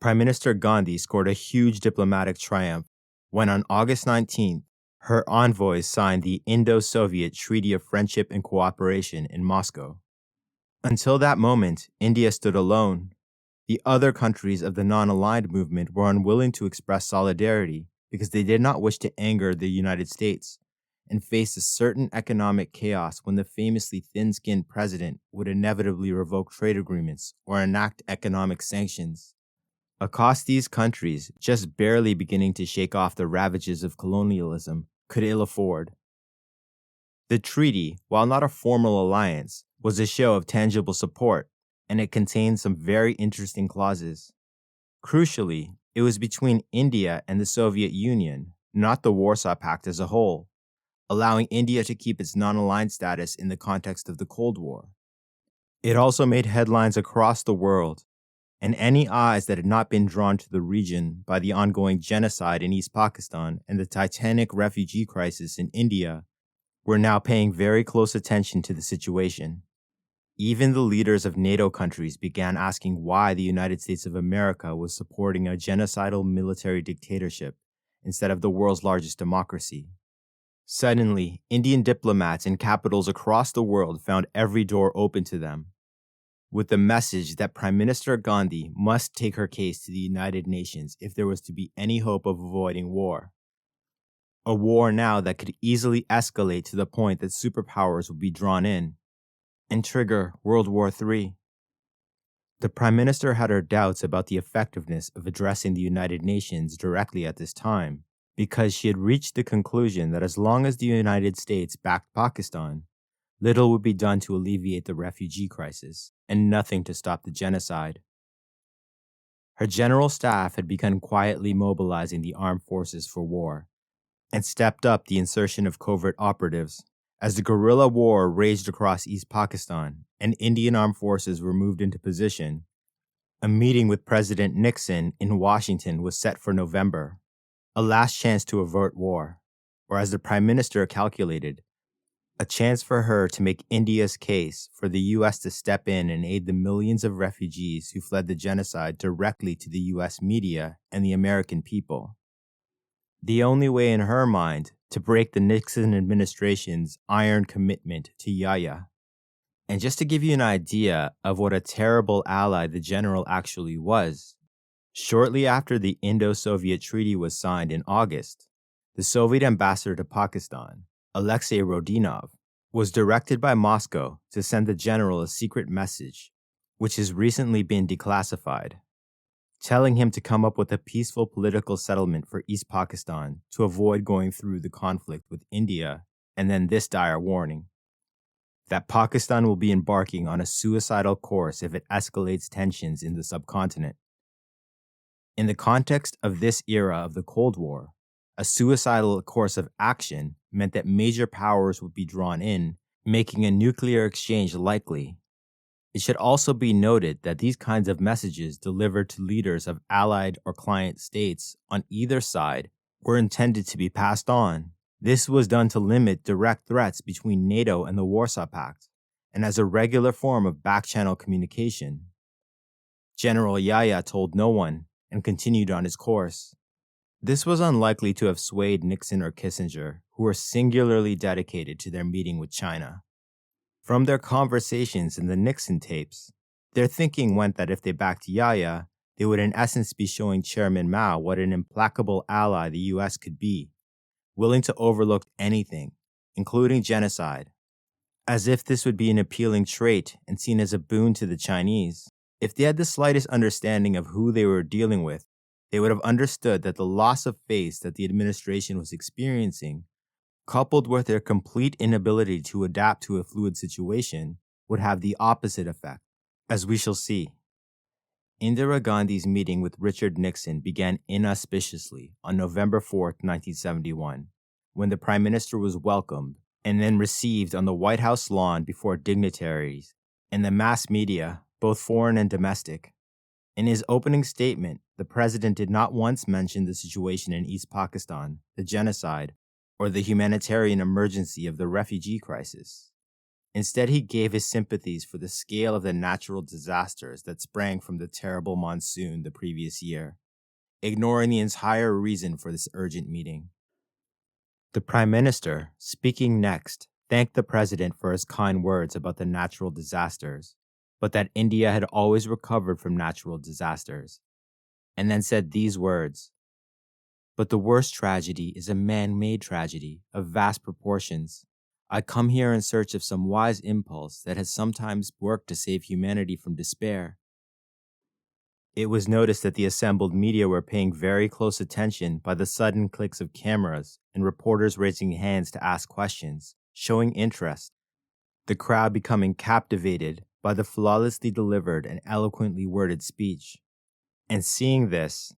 Prime Minister Gandhi scored a huge diplomatic triumph when on August 19th, her envoys signed the Indo-Soviet Treaty of Friendship and Cooperation in Moscow. Until that moment, India stood alone. The other countries of the non-aligned movement were unwilling to express solidarity because they did not wish to anger the United States and face a certain economic chaos when the famously thin-skinned president would inevitably revoke trade agreements or enact economic sanctions. Across these countries, just barely beginning to shake off the ravages of colonialism, could ill afford. The treaty, while not a formal alliance, was a show of tangible support, and it contained some very interesting clauses. Crucially, it was between India and the Soviet Union, not the Warsaw Pact as a whole, allowing India to keep its non-aligned status in the context of the Cold War. It also made headlines across the world, and any eyes that had not been drawn to the region by the ongoing genocide in East Pakistan and the titanic refugee crisis in India were now paying very close attention to the situation. Even the leaders of NATO countries began asking why the United States of America was supporting a genocidal military dictatorship instead of the world's largest democracy. Suddenly, Indian diplomats in capitals across the world found every door open to them, with the message that Prime Minister Gandhi must take her case to the United Nations if there was to be any hope of avoiding war. A war now that could easily escalate to the point that superpowers would be drawn in and trigger World War III. The Prime Minister had her doubts about the effectiveness of addressing the United Nations directly at this time, because she had reached the conclusion that as long as the United States backed Pakistan, little would be done to alleviate the refugee crisis, and nothing to stop the genocide. Her general staff had begun quietly mobilizing the armed forces for war, and stepped up the insertion of covert operatives. As the guerrilla war raged across East Pakistan and Indian armed forces were moved into position, a meeting with President Nixon in Washington was set for November, a last chance to avert war, or as the Prime Minister calculated, a chance for her to make India's case for the U.S. to step in and aid the millions of refugees who fled the genocide directly to the U.S. media and the American people. The only way in her mind to break the Nixon administration's iron commitment to Yahya. And just to give you an idea of what a terrible ally the general actually was, shortly after the Indo-Soviet Treaty was signed in August, the Soviet ambassador to Pakistan, Alexei Rodinov, was directed by Moscow to send the general a secret message, which has recently been declassified, telling him to come up with a peaceful political settlement for East Pakistan to avoid going through the conflict with India, and then this dire warning, that Pakistan will be embarking on a suicidal course if it escalates tensions in the subcontinent. In the context of this era of the Cold War, a suicidal course of action meant that major powers would be drawn in, making a nuclear exchange likely. It should also be noted that these kinds of messages delivered to leaders of allied or client states on either side were intended to be passed on. This was done to limit direct threats between NATO and the Warsaw Pact, and as a regular form of back-channel communication. General Yahya told no one and continued on his course. This was unlikely to have swayed Nixon or Kissinger, who were singularly dedicated to their meeting with China. From their conversations in the Nixon tapes, their thinking went that if they backed Yahya, they would in essence be showing Chairman Mao what an implacable ally the US could be, willing to overlook anything, including genocide, as if this would be an appealing trait and seen as a boon to the Chinese. If they had the slightest understanding of who they were dealing with, they would have understood that the loss of face that the administration was experiencing, coupled with their complete inability to adapt to a fluid situation, would have the opposite effect, as we shall see. Indira Gandhi's meeting with Richard Nixon began inauspiciously on November 4, 1971, when the Prime Minister was welcomed and then received on the White House lawn before dignitaries and the mass media, both foreign and domestic. In his opening statement, the president did not once mention the situation in East Pakistan, the genocide, or the humanitarian emergency of the refugee crisis. Instead, he gave his sympathies for the scale of the natural disasters that sprang from the terrible monsoon the previous year, ignoring the entire reason for this urgent meeting. The Prime Minister, speaking next, thanked the president for his kind words about the natural disasters, but that India had always recovered from natural disasters, and then said these words, "But the worst tragedy is a man-made tragedy of vast proportions. I come here in search of some wise impulse that has sometimes worked to save humanity from despair." It was noticed that the assembled media were paying very close attention by the sudden clicks of cameras and reporters raising hands to ask questions, showing interest. The crowd becoming captivated by the flawlessly delivered and eloquently worded speech. And seeing this,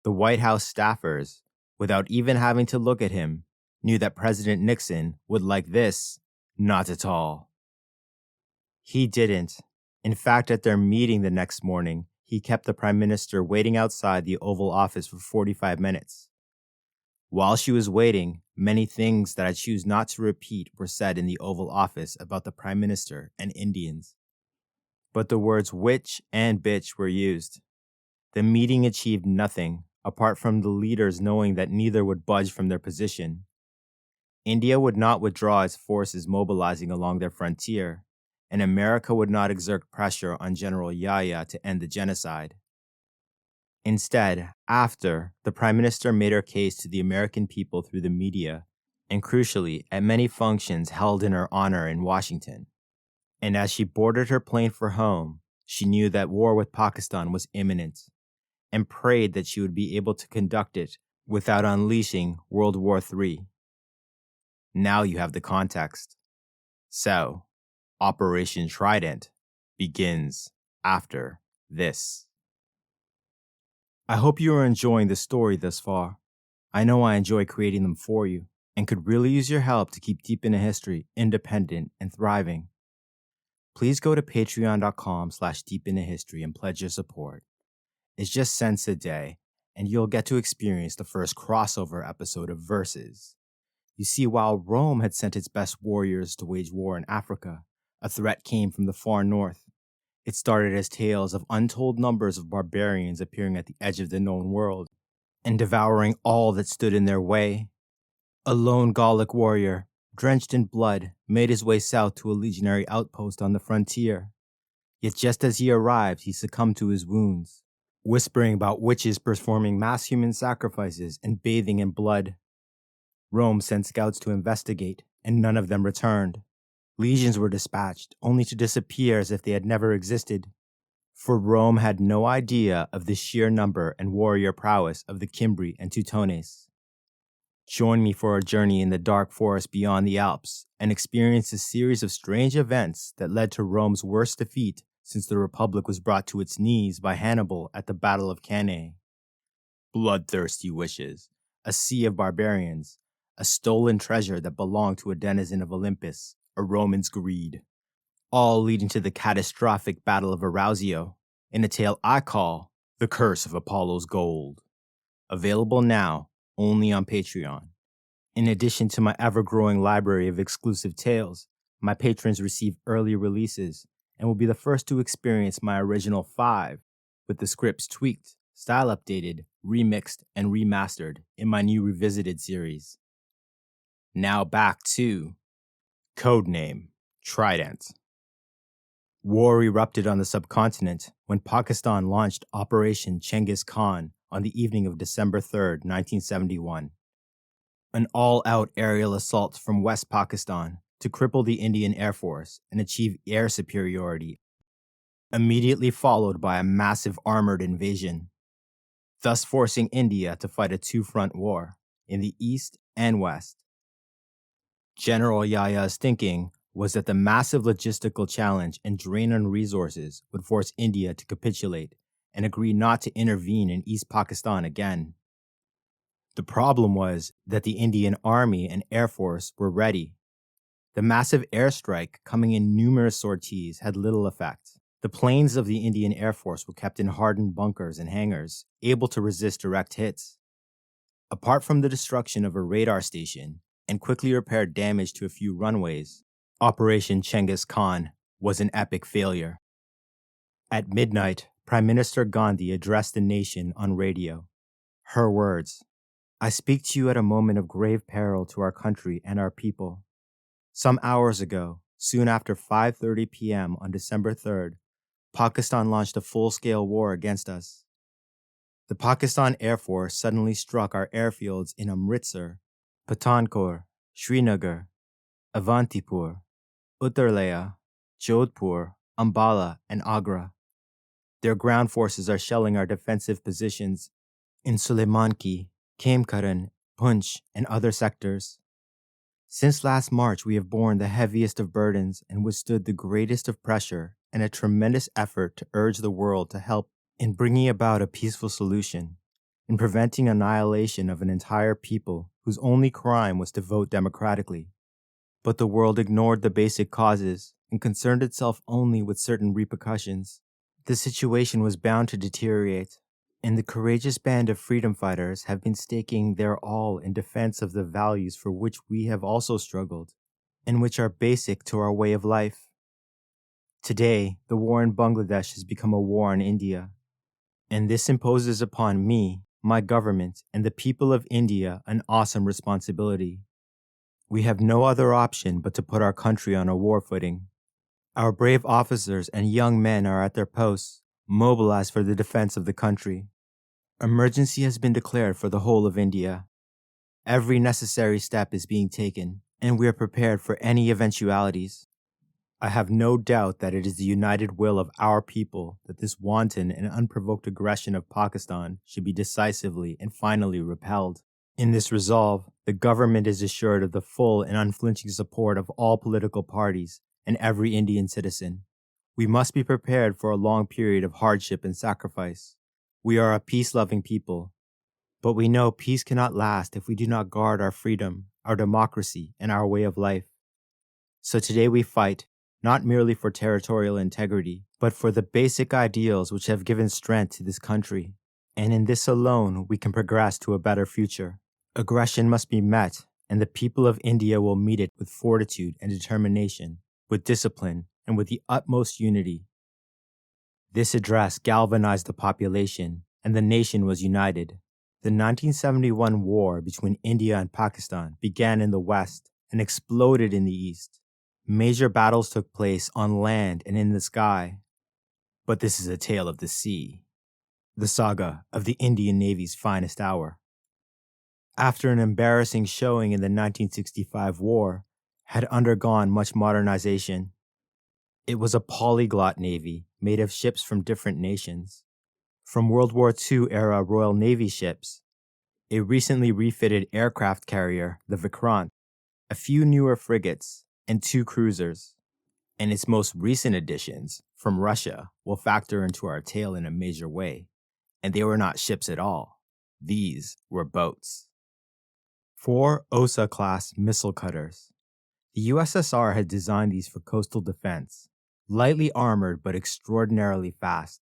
the White House staffers, without even having to look at him, knew that President Nixon would like this not at all. He didn't. In fact, at their meeting the next morning, he kept the Prime Minister waiting outside the Oval Office for 45 minutes. While she was waiting, many things that I choose not to repeat were said in the Oval Office about the Prime Minister and Indians. But the words witch and bitch were used. The meeting achieved nothing, apart from the leaders knowing that neither would budge from their position. India would not withdraw its forces mobilizing along their frontier, and America would not exert pressure on General Yahya to end the genocide. Instead, after, the Prime Minister made her case to the American people through the media, and crucially, at many functions held in her honor in Washington. And as she boarded her plane for home, she knew that war with Pakistan was imminent, and prayed that she would be able to conduct it without unleashing World War III. Now you have the context. So, Operation Trident begins after this. I hope you are enjoying the story thus far. I know I enjoy creating them for you and could really use your help to keep Deep Into History independent and thriving. Please go to patreon.com/deepintohistory and pledge your support. It's just cents a day, and you'll get to experience the first crossover episode of Versus. You see, while Rome had sent its best warriors to wage war in Africa, a threat came from the far north. It started as tales of untold numbers of barbarians appearing at the edge of the known world and devouring all that stood in their way. A lone Gallic warrior, drenched in blood, made his way south to a legionary outpost on the frontier. Yet just as he arrived, he succumbed to his wounds, whispering about witches performing mass human sacrifices and bathing in blood. Rome sent scouts to investigate, and none of them returned. Legions were dispatched, only to disappear as if they had never existed. For Rome had no idea of the sheer number and warrior prowess of the Cimbri and Teutones. Join me for a journey in the dark forest beyond the Alps and experience a series of strange events that led to Rome's worst defeat since the Republic was brought to its knees by Hannibal at the Battle of Cannae. Bloodthirsty wishes, a sea of barbarians, a stolen treasure that belonged to a denizen of Olympus, a Roman's greed, all leading to the catastrophic Battle of Arausio, in a tale I call The Curse of Apollo's Gold. Available now only on Patreon. In addition to my ever-growing library of exclusive tales, my patrons receive early releases and will be the first to experience my original 5, with the scripts tweaked, style updated, remixed, and remastered in my new Revisited series. Now back to Codename Trident. War erupted on the subcontinent when Pakistan launched Operation Genghis Khan on the evening of December 3, 1971. An all-out aerial assault from West Pakistan to cripple the Indian Air Force and achieve air superiority, immediately followed by a massive armored invasion, thus forcing India to fight a two-front war in the east and west. General Yahya's thinking was that the massive logistical challenge and drain on resources would force India to capitulate and agree not to intervene in East Pakistan again. The problem was that the Indian Army and Air Force were ready. The massive airstrike coming in numerous sorties had little effect. The planes of the Indian Air Force were kept in hardened bunkers and hangars, able to resist direct hits. Apart from the destruction of a radar station and quickly repaired damage to a few runways, Operation Genghis Khan was an epic failure. At midnight, Prime Minister Gandhi addressed the nation on radio. Her words, "I speak to you at a moment of grave peril to our country and our people. Some hours ago, soon after 5:30 p.m. on December 3rd, Pakistan launched a full-scale war against us. The Pakistan Air Force suddenly struck our airfields in Amritsar, Pathankot, Srinagar, Avantipur, Uttarlaya, Jodhpur, Ambala, and Agra. Their ground forces are shelling our defensive positions in Suleimanki, Kamkaran, Punch, and other sectors. Since last March, we have borne the heaviest of burdens and withstood the greatest of pressure and a tremendous effort to urge the world to help in bringing about a peaceful solution, in preventing annihilation of an entire people whose only crime was to vote democratically. But the world ignored the basic causes and concerned itself only with certain repercussions. The situation was bound to deteriorate, and the courageous band of freedom fighters have been staking their all in defense of the values for which we have also struggled, and which are basic to our way of life. Today, the war in Bangladesh has become a war in India, and this imposes upon me, my government, and the people of India an awesome responsibility. We have no other option but to put our country on a war footing. Our brave officers and young men are at their posts, mobilized for the defense of the country. Emergency has been declared for the whole of India. Every necessary step is being taken, and we are prepared for any eventualities. I have no doubt that it is the united will of our people that this wanton and unprovoked aggression of Pakistan should be decisively and finally repelled. In this resolve, the government is assured of the full and unflinching support of all political parties and every Indian citizen. We must be prepared for a long period of hardship and sacrifice. We are a peace-loving people, but we know peace cannot last if we do not guard our freedom, our democracy, and our way of life. So today we fight, not merely for territorial integrity, but for the basic ideals which have given strength to this country. And in this alone, we can progress to a better future. Aggression must be met, and the people of India will meet it with fortitude and determination, with discipline, and with the utmost unity. This address galvanized the population, and the nation was united. The 1971 war between India and Pakistan began in the west and exploded in the east. Major battles took place on land and in the sky. But this is a tale of the sea, the saga of the Indian Navy's finest hour. After an embarrassing showing in the 1965 war, had undergone much modernization. It was a polyglot navy made of ships from different nations. From World War II era Royal Navy ships, a recently refitted aircraft carrier, the Vikrant, a few newer frigates, and 2 cruisers. And its most recent additions, from Russia, will factor into our tale in a major way. And they were not ships at all. These were boats. 4 OSA-class missile cutters. The USSR had designed these for coastal defense, lightly armored but extraordinarily fast,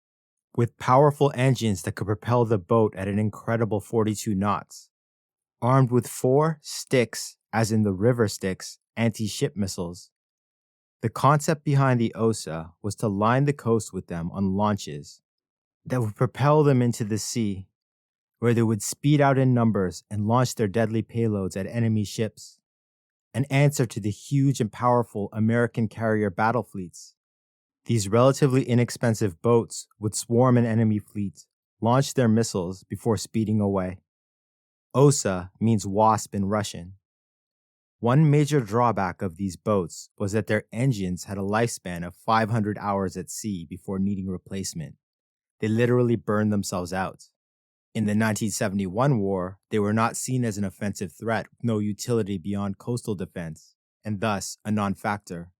with powerful engines that could propel the boat at an incredible 42 knots. Armed with 4 sticks, as in the river Styx, anti-ship missiles. The concept behind the OSA was to line the coast with them on launches that would propel them into the sea, where they would speed out in numbers and launch their deadly payloads at enemy ships, an answer to the huge and powerful American carrier battle fleets. These relatively inexpensive boats would swarm an enemy fleet, launch their missiles before speeding away. OSA means wasp in Russian. One major drawback of these boats was that their engines had a lifespan of 500 hours at sea before needing replacement. They literally burned themselves out. In the 1971 war, they were not seen as an offensive threat with no utility beyond coastal defense, and thus a non-factor.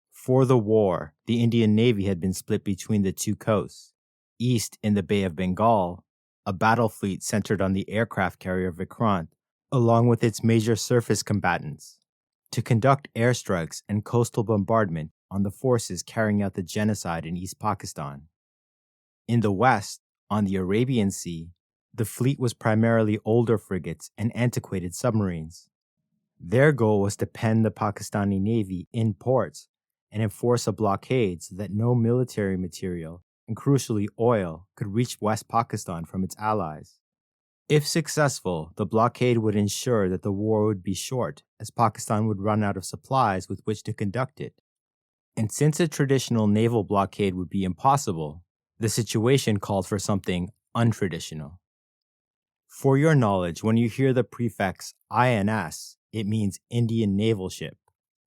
For the war, the Indian Navy had been split between the 2 coasts. East in the Bay of Bengal, a battle fleet centered on the aircraft carrier Vikrant, along with its major surface combatants, to conduct airstrikes and coastal bombardment on the forces carrying out the genocide in East Pakistan. In the west, on the Arabian Sea, the fleet was primarily older frigates and antiquated submarines. Their goal was to pen the Pakistani Navy in ports and enforce a blockade so that no military material, and crucially oil, could reach West Pakistan from its allies. If successful, the blockade would ensure that the war would be short, as Pakistan would run out of supplies with which to conduct it. And since a traditional naval blockade would be impossible, the situation called for something untraditional. For your knowledge, when you hear the prefix INS, it means Indian Naval Ship,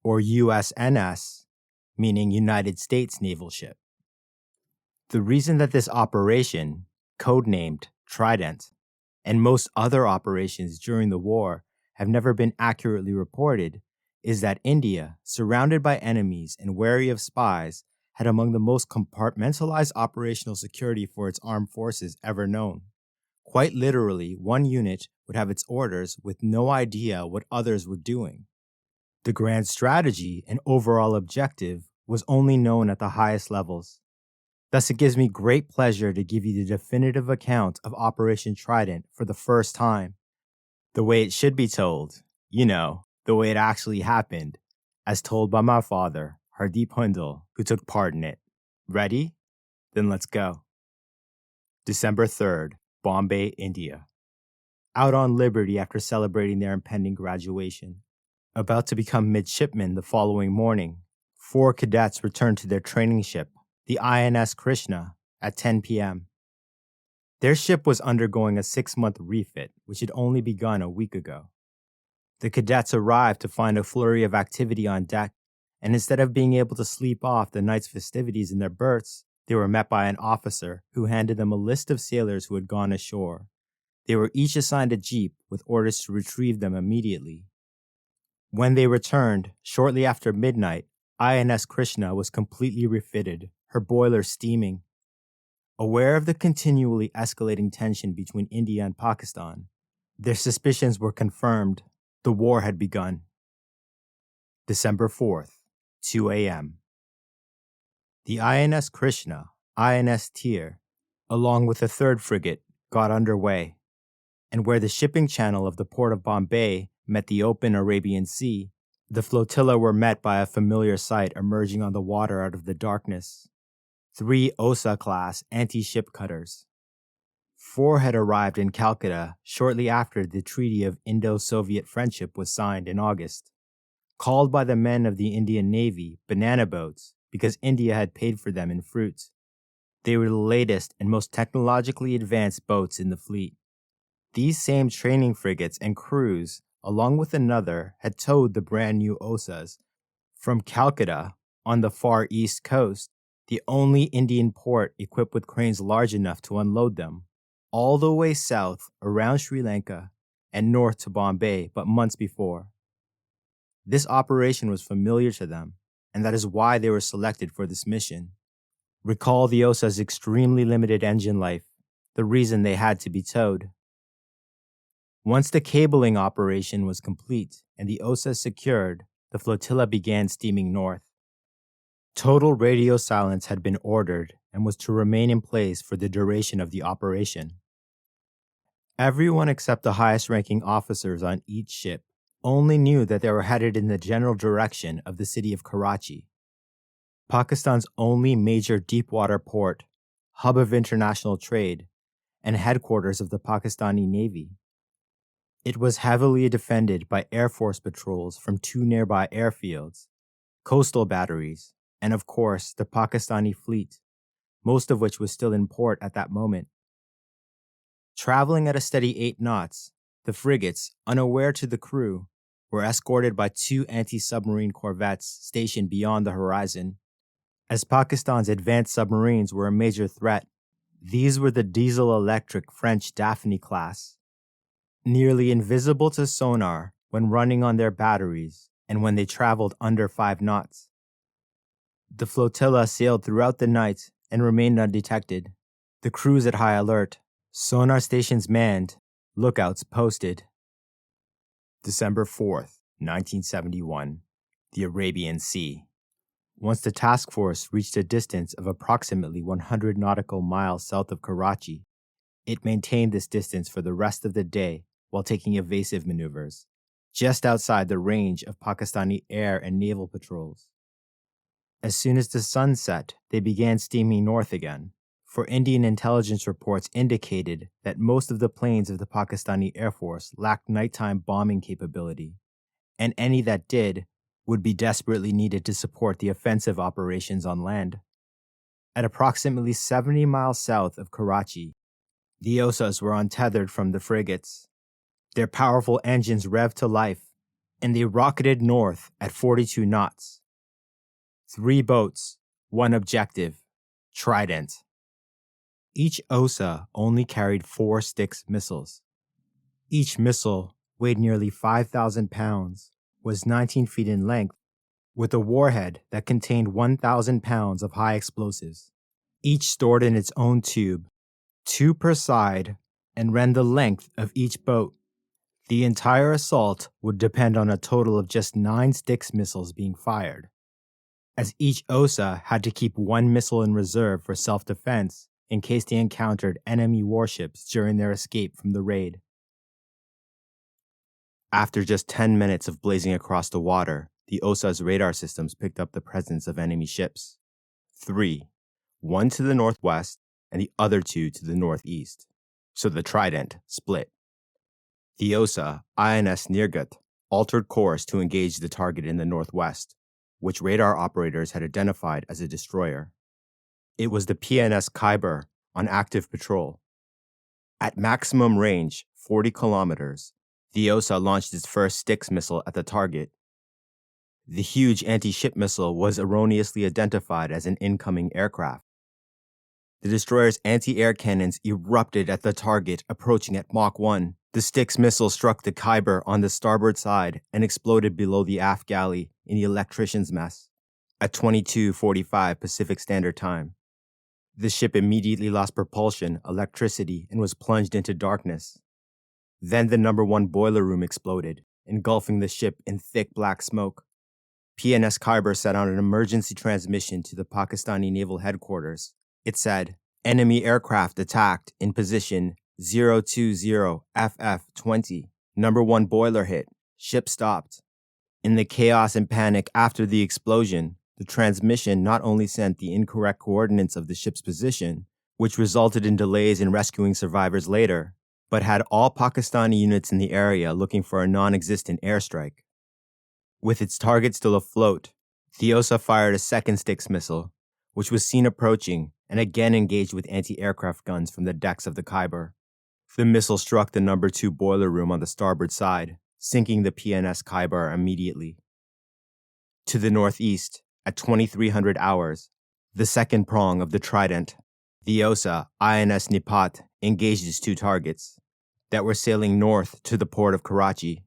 or USNS, meaning United States Naval Ship. The reason that this operation, codenamed Trident, and most other operations during the war have never been accurately reported is that India, surrounded by enemies and wary of spies, had among the most compartmentalized operational security for its armed forces ever known. Quite literally, one unit would have its orders with no idea what others were doing. The grand strategy and overall objective was only known at the highest levels. Thus, it gives me great pleasure to give you the definitive account of Operation Trident for the first time. The way it should be told, the way it actually happened, as told by my father, Hardeep Hundal, who took part in it. Ready? Then let's go. December 3rd, Bombay, India. Out on liberty after celebrating their impending graduation. About to become midshipmen the following morning, 4 cadets returned to their training ship, the INS Krishna, at 10 p.m. Their ship was undergoing a 6-month refit, which had only begun a week ago. The cadets arrived to find a flurry of activity on deck, and instead of being able to sleep off the night's festivities in their berths, they were met by an officer who handed them a list of sailors who had gone ashore. They were each assigned a jeep with orders to retrieve them immediately. When they returned, shortly after midnight, INS Krishna was completely refitted, her boiler steaming. Aware of the continually escalating tension between India and Pakistan, their suspicions were confirmed. The war had begun. December 4th, 2 a.m. The INS Krishna, INS Tir, along with a 3rd frigate, got underway, and where the shipping channel of the port of Bombay met the open Arabian Sea, the flotilla were met by a familiar sight emerging on the water out of the darkness. 3 Osa-class anti-ship cutters. 4 had arrived in Calcutta shortly after the Treaty of Indo-Soviet Friendship was signed in August. Called by the men of the Indian Navy banana boats because India had paid for them in fruit. They were the latest and most technologically advanced boats in the fleet. These same training frigates and crews, along with another, had towed the brand new Osas from Calcutta on the far east coast, the only Indian port equipped with cranes large enough to unload them, all the way south around Sri Lanka and north to Bombay but months before. This operation was familiar to them, and that is why they were selected for this mission. Recall the Osa's extremely limited engine life, the reason they had to be towed. Once the cabling operation was complete and the Osa secured, the flotilla began steaming north. Total radio silence had been ordered and was to remain in place for the duration of the operation. Everyone except the highest-ranking officers on each ship only knew that they were headed in the general direction of the city of Karachi, Pakistan's only major deep-water port, hub of international trade, and headquarters of the Pakistani Navy. It was heavily defended by Air Force patrols from 2 nearby airfields, coastal batteries, and of course the Pakistani fleet, most of which was still in port at that moment. Traveling at a steady 8 knots, the frigates, unaware to the crew, were escorted by 2 anti-submarine corvettes stationed beyond the horizon. As Pakistan's advanced submarines were a major threat, these were the diesel-electric French Daphne class, nearly invisible to sonar when running on their batteries and when they traveled under 5 knots. The flotilla sailed throughout the night and remained undetected, the crews at high alert, sonar stations manned, lookouts posted. December 4th, 1971, the Arabian Sea. Once the task force reached a distance of approximately 100 nautical miles south of Karachi, it maintained this distance for the rest of the day while taking evasive maneuvers, just outside the range of Pakistani air and naval patrols. As soon as the sun set, they began steaming north again, for Indian intelligence reports indicated that most of the planes of the Pakistani Air Force lacked nighttime bombing capability, and any that did would be desperately needed to support the offensive operations on land. At approximately 70 miles south of Karachi, the Osas were untethered from the frigates. Their powerful engines revved to life, and they rocketed north at 42 knots. 3 boats, 1 objective, Trident. Each OSA only carried 4 Styx missiles. Each missile weighed nearly 5,000 pounds, was 19 feet in length, with a warhead that contained 1,000 pounds of high explosives. Each stored in its own tube, 2 per side, and ran the length of each boat. The entire assault would depend on a total of just 9 Styx missiles being fired, as each OSA had to keep 1 missile in reserve for self-defense in case they encountered enemy warships during their escape from the raid. After just 10 minutes of blazing across the water, the OSA's radar systems picked up the presence of enemy ships. 3, 1 to the northwest and the other 2 to the northeast. So the Trident split. The OSA INS Nirgut altered course to engage the target in the northwest, which radar operators had identified as a destroyer. It was the PNS Khyber on active patrol. At maximum range, 40 kilometers, the OSA launched its first Styx missile at the target. The huge anti-ship missile was erroneously identified as an incoming aircraft. The destroyer's anti-air cannons erupted at the target, approaching at Mach 1. The Styx missile struck the Khyber on the starboard side and exploded below the aft galley in the electrician's mess at 22:45 Pacific Standard Time. The ship immediately lost propulsion, electricity, and was plunged into darkness. Then the number 1 boiler room exploded, engulfing the ship in thick black smoke. PNS Khyber sent out an emergency transmission to the Pakistani naval headquarters. It said, "Enemy aircraft attacked in position 020 FF20. Number 1 boiler hit. Ship stopped." In the chaos and panic after the explosion, the transmission not only sent the incorrect coordinates of the ship's position, which resulted in delays in rescuing survivors later, but had all Pakistani units in the area looking for a non-existent airstrike. With its target still afloat, the OSA fired a second Styx missile, which was seen approaching and again engaged with anti-aircraft guns from the decks of the Khyber. The missile struck the number 2 boiler room on the starboard side, sinking the PNS Khyber immediately. To the northeast, at 2300 hours, the second prong of the Trident, the OSA INS Nipat engaged its 2 targets that were sailing north to the port of Karachi.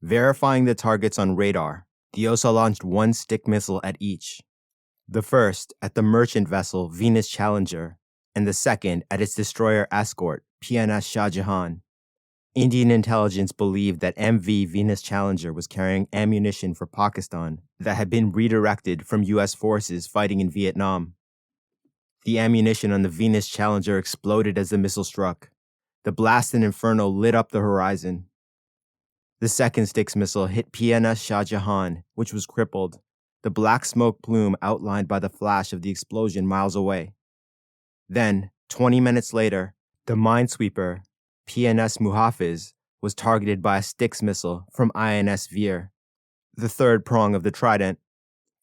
Verifying the targets on radar, the OSA launched 1 Styx missile at each. The first at the merchant vessel Venus Challenger, and the second at its destroyer escort, PNS Shah Jahan. Indian intelligence believed that MV Venus Challenger was carrying ammunition for Pakistan that had been redirected from U.S. forces fighting in Vietnam. The ammunition on the Venus Challenger exploded as the missile struck. The blast and inferno lit up the horizon. The second Styx missile hit PNS Shah Jahan, which was crippled, the black smoke plume outlined by the flash of the explosion miles away. Then, 20 minutes later, the minesweeper, PNS Muhafiz, was targeted by a Styx missile from INS Veer, the third prong of the Trident.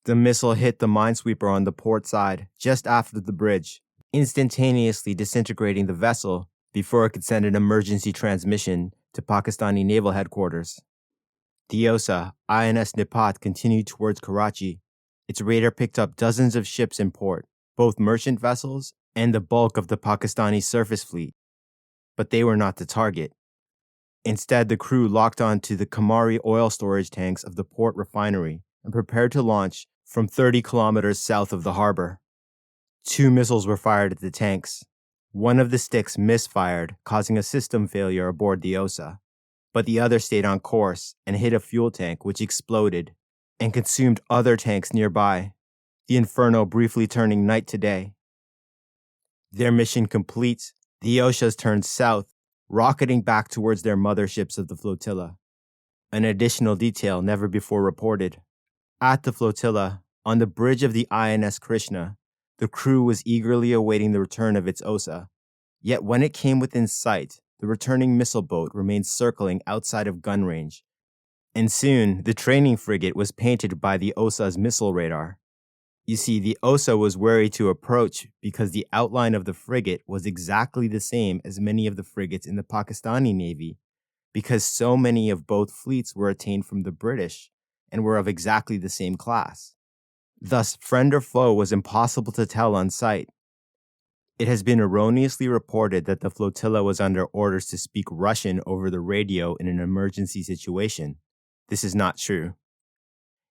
The missile hit the minesweeper on the port side, just after the bridge, instantaneously disintegrating the vessel before it could send an emergency transmission to Pakistani naval headquarters. The OSA INS Nipat continued towards Karachi. Its radar picked up dozens of ships in port, both merchant vessels and the bulk of the Pakistani surface fleet. But they were not the target. Instead, the crew locked onto the Kamari oil storage tanks of the port refinery and prepared to launch from 30 kilometers south of the harbor. 2 missiles were fired at the tanks. One of the Styx misfired, causing a system failure aboard the OSA, but the other stayed on course and hit a fuel tank which exploded and consumed other tanks nearby, the inferno briefly turning night to day. Their mission complete, the OSAs turned south, rocketing back towards their motherships of the flotilla. An additional detail never before reported. At the flotilla, on the bridge of the INS Krishna, the crew was eagerly awaiting the return of its OSA. Yet when it came within sight, the returning missile boat remained circling outside of gun range. And soon, the training frigate was painted by the OSA's missile radar. You see, the OSA was wary to approach because the outline of the frigate was exactly the same as many of the frigates in the Pakistani Navy, because so many of both fleets were attained from the British and were of exactly the same class. Thus, friend or foe was impossible to tell on sight. It has been erroneously reported that the flotilla was under orders to speak Russian over the radio in an emergency situation. This is not true.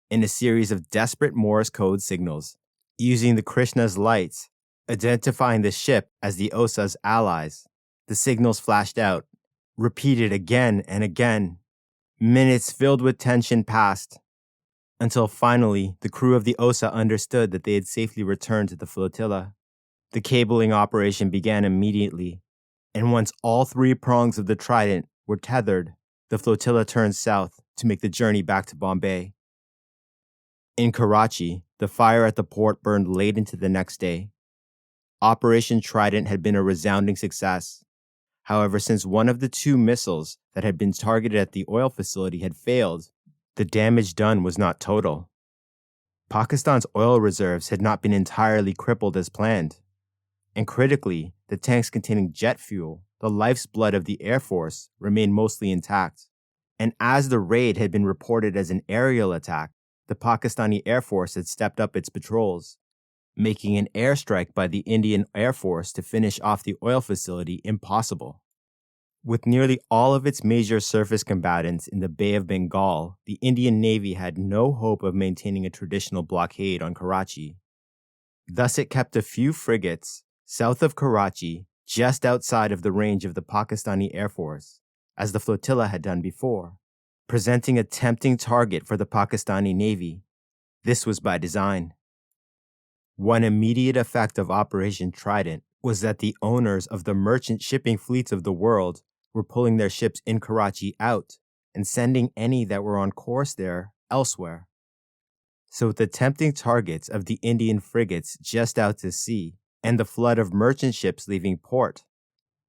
In a series of desperate Morse code signals, using the Krishna's lights, identifying the ship as the Osa's allies, the signals flashed out, repeated again and again. Minutes filled with tension passed, until finally the crew of the Osa understood that they had safely returned to the flotilla. The cabling operation began immediately, and once all three prongs of the Trident were tethered, the flotilla turned south to make the journey back to Bombay. In Karachi, the fire at the port burned late into the next day. Operation Trident had been a resounding success. However, since one of the two missiles that had been targeted at the oil facility had failed, the damage done was not total. Pakistan's oil reserves had not been entirely crippled as planned. And critically, the tanks containing jet fuel, the life's blood of the Air Force, remained mostly intact. And as the raid had been reported as an aerial attack, the Pakistani Air Force had stepped up its patrols, making an airstrike by the Indian Air Force to finish off the oil facility impossible. With nearly all of its major surface combatants in the Bay of Bengal, the Indian Navy had no hope of maintaining a traditional blockade on Karachi. Thus, it kept a few frigates south of Karachi, just outside of the range of the Pakistani Air Force, as the flotilla had done before, presenting a tempting target for the Pakistani Navy. This was by design. One immediate effect of Operation Trident was that the owners of the merchant shipping fleets of the world were pulling their ships in Karachi out and sending any that were on course there elsewhere. So with the tempting targets of the Indian frigates just out to sea and the flood of merchant ships leaving port,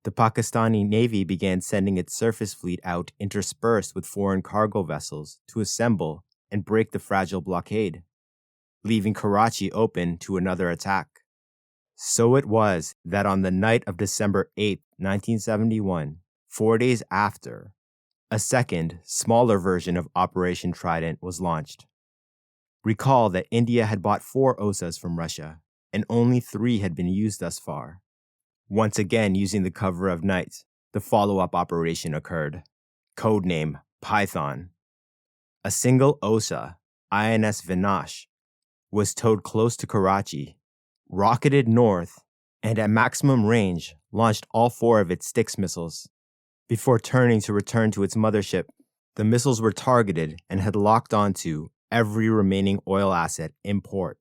the Pakistani Navy began sending its surface fleet out interspersed with foreign cargo vessels to assemble and break the fragile blockade, leaving Karachi open to another attack. So it was that on the night of December 8, 1971, 4 days after, a second, smaller version of Operation Trident was launched. Recall that India had bought 4 OSAs from Russia, and only 3 had been used thus far. Once again, using the cover of night, the follow-up operation occurred. Codename Python. A single OSA, INS Vinash, was towed close to Karachi, rocketed north, and at maximum range launched all 4 of its Styx missiles. Before turning to return to its mothership, the missiles were targeted and had locked onto every remaining oil asset in port.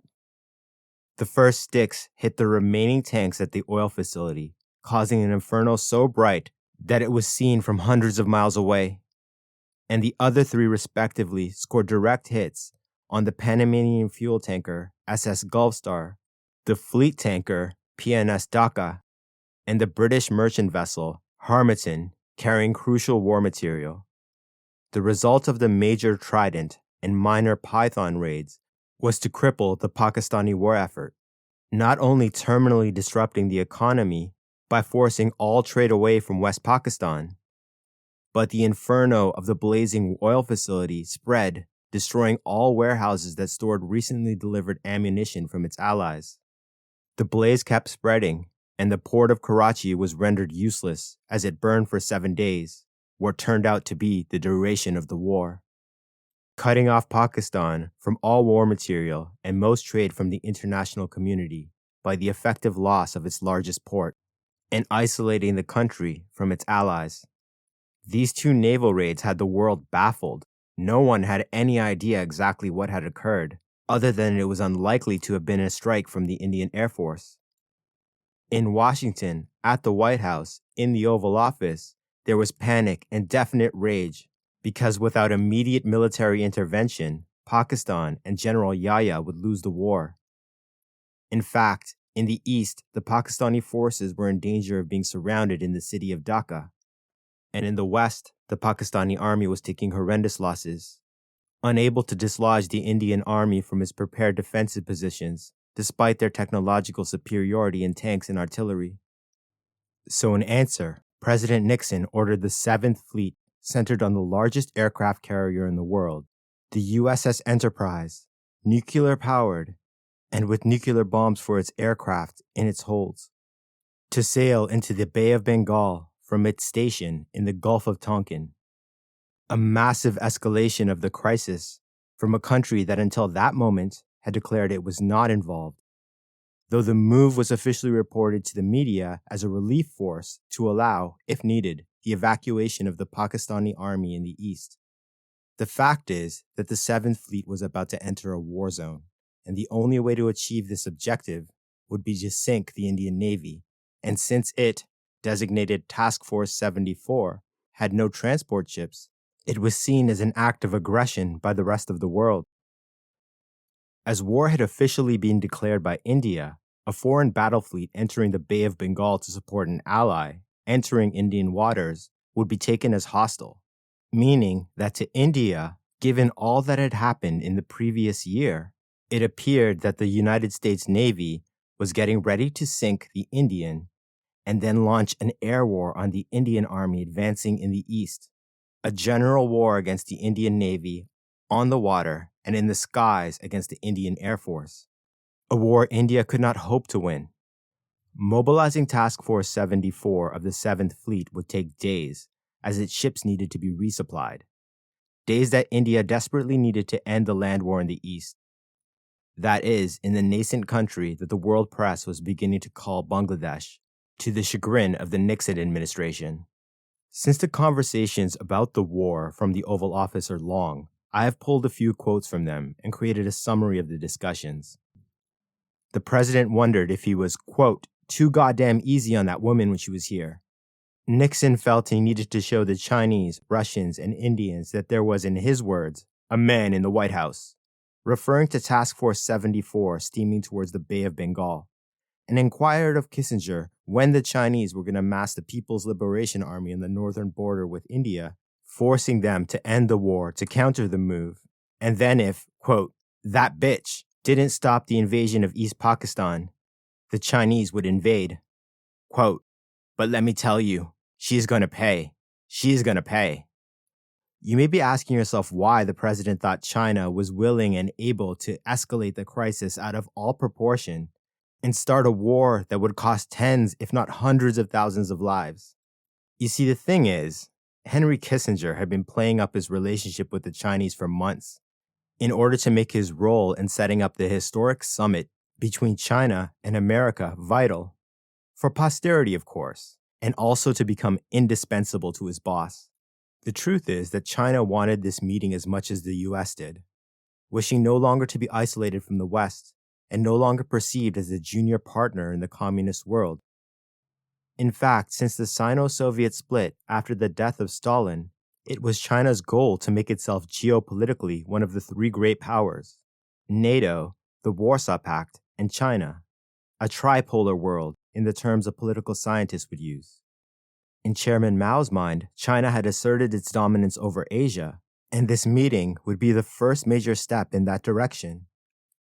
The first Styx hit the remaining tanks at the oil facility, causing an inferno so bright that it was seen from hundreds of miles away. And the other 3 respectively scored direct hits on the Panamanian fuel tanker SS Gulfstar, the fleet tanker PNS Dhaka, and the British merchant vessel Harmattan, carrying crucial war material. The result of the major Trident and minor Python raids was to cripple the Pakistani war effort, not only terminally disrupting the economy by forcing all trade away from West Pakistan, but the inferno of the blazing oil facility spread, destroying all warehouses that stored recently delivered ammunition from its allies. The blaze kept spreading, and the port of Karachi was rendered useless as it burned for 7 days, what turned out to be the duration of the war. Cutting off Pakistan from all war material and most trade from the international community by the effective loss of its largest port, and isolating the country from its allies. These 2 naval raids had the world baffled. No one had any idea exactly what had occurred, other than it was unlikely to have been a strike from the Indian Air Force. In Washington, at the White House, in the Oval Office, there was panic and definite rage, because without immediate military intervention, Pakistan and General Yahya would lose the war. In fact, in the east, the Pakistani forces were in danger of being surrounded in the city of Dhaka. And in the west, the Pakistani army was taking horrendous losses, unable to dislodge the Indian army from its prepared defensive positions, despite their technological superiority in tanks and artillery. So in answer, President Nixon ordered the 7th Fleet, centered on the largest aircraft carrier in the world, the USS Enterprise, nuclear-powered, and with nuclear bombs for its aircraft in its holds, to sail into the Bay of Bengal from its station in the Gulf of Tonkin. A massive escalation of the crisis from a country that until that moment had declared it was not involved, though the move was officially reported to the media as a relief force to allow, if needed, the evacuation of the Pakistani army in the east. The fact is that the 7th Fleet was about to enter a war zone, and the only way to achieve this objective would be to sink the Indian Navy, and since it, designated Task Force 74, had no transport ships, it was seen as an act of aggression by the rest of the world. As war had officially been declared by India, a foreign battle fleet entering the Bay of Bengal to support an ally entering Indian waters would be taken as hostile, meaning that to India, given all that had happened in the previous year, it appeared that the United States Navy was getting ready to sink the Indian and then launch an air war on the Indian Army advancing in the east, a general war against the Indian Navy on the water and in the skies against the Indian Air Force, a war India could not hope to win. Mobilizing Task Force 74 of the 7th Fleet would take days, as its ships needed to be resupplied. Days that India desperately needed to end the land war in the east. That is, in the nascent country that the world press was beginning to call Bangladesh, to the chagrin of the Nixon administration. Since the conversations about the war from the Oval Office are long, I have pulled a few quotes from them and created a summary of the discussions. The president wondered if he was, quote, too goddamn easy on that woman when she was here. Nixon felt he needed to show the Chinese, Russians, and Indians that there was, in his words, a man in the White House, referring to Task Force 74 steaming towards the Bay of Bengal, and inquired of Kissinger when the Chinese were going to mass the People's Liberation Army on the northern border with India, forcing them to end the war to counter the move, and then if, quote, that bitch didn't stop the invasion of East Pakistan, the Chinese would invade. Quote, but let me tell you, she's going to pay. She's going to pay. You may be asking yourself why the president thought China was willing and able to escalate the crisis out of all proportion and start a war that would cost tens, if not hundreds of thousands of lives. You see, the thing is, Henry Kissinger had been playing up his relationship with the Chinese for months in order to make his role in setting up the historic summit between China and America vital. For posterity, of course, and also to become indispensable to his boss. The truth is that China wanted this meeting as much as the US did, wishing no longer to be isolated from the West and no longer perceived as a junior partner in the communist world. In fact, since the Sino-Soviet split after the death of Stalin, it was China's goal to make itself geopolitically one of the three great powers: NATO, the Warsaw Pact, and China, a tripolar world in the terms a political scientist would use. In Chairman Mao's mind, China had asserted its dominance over Asia, and this meeting would be the first major step in that direction,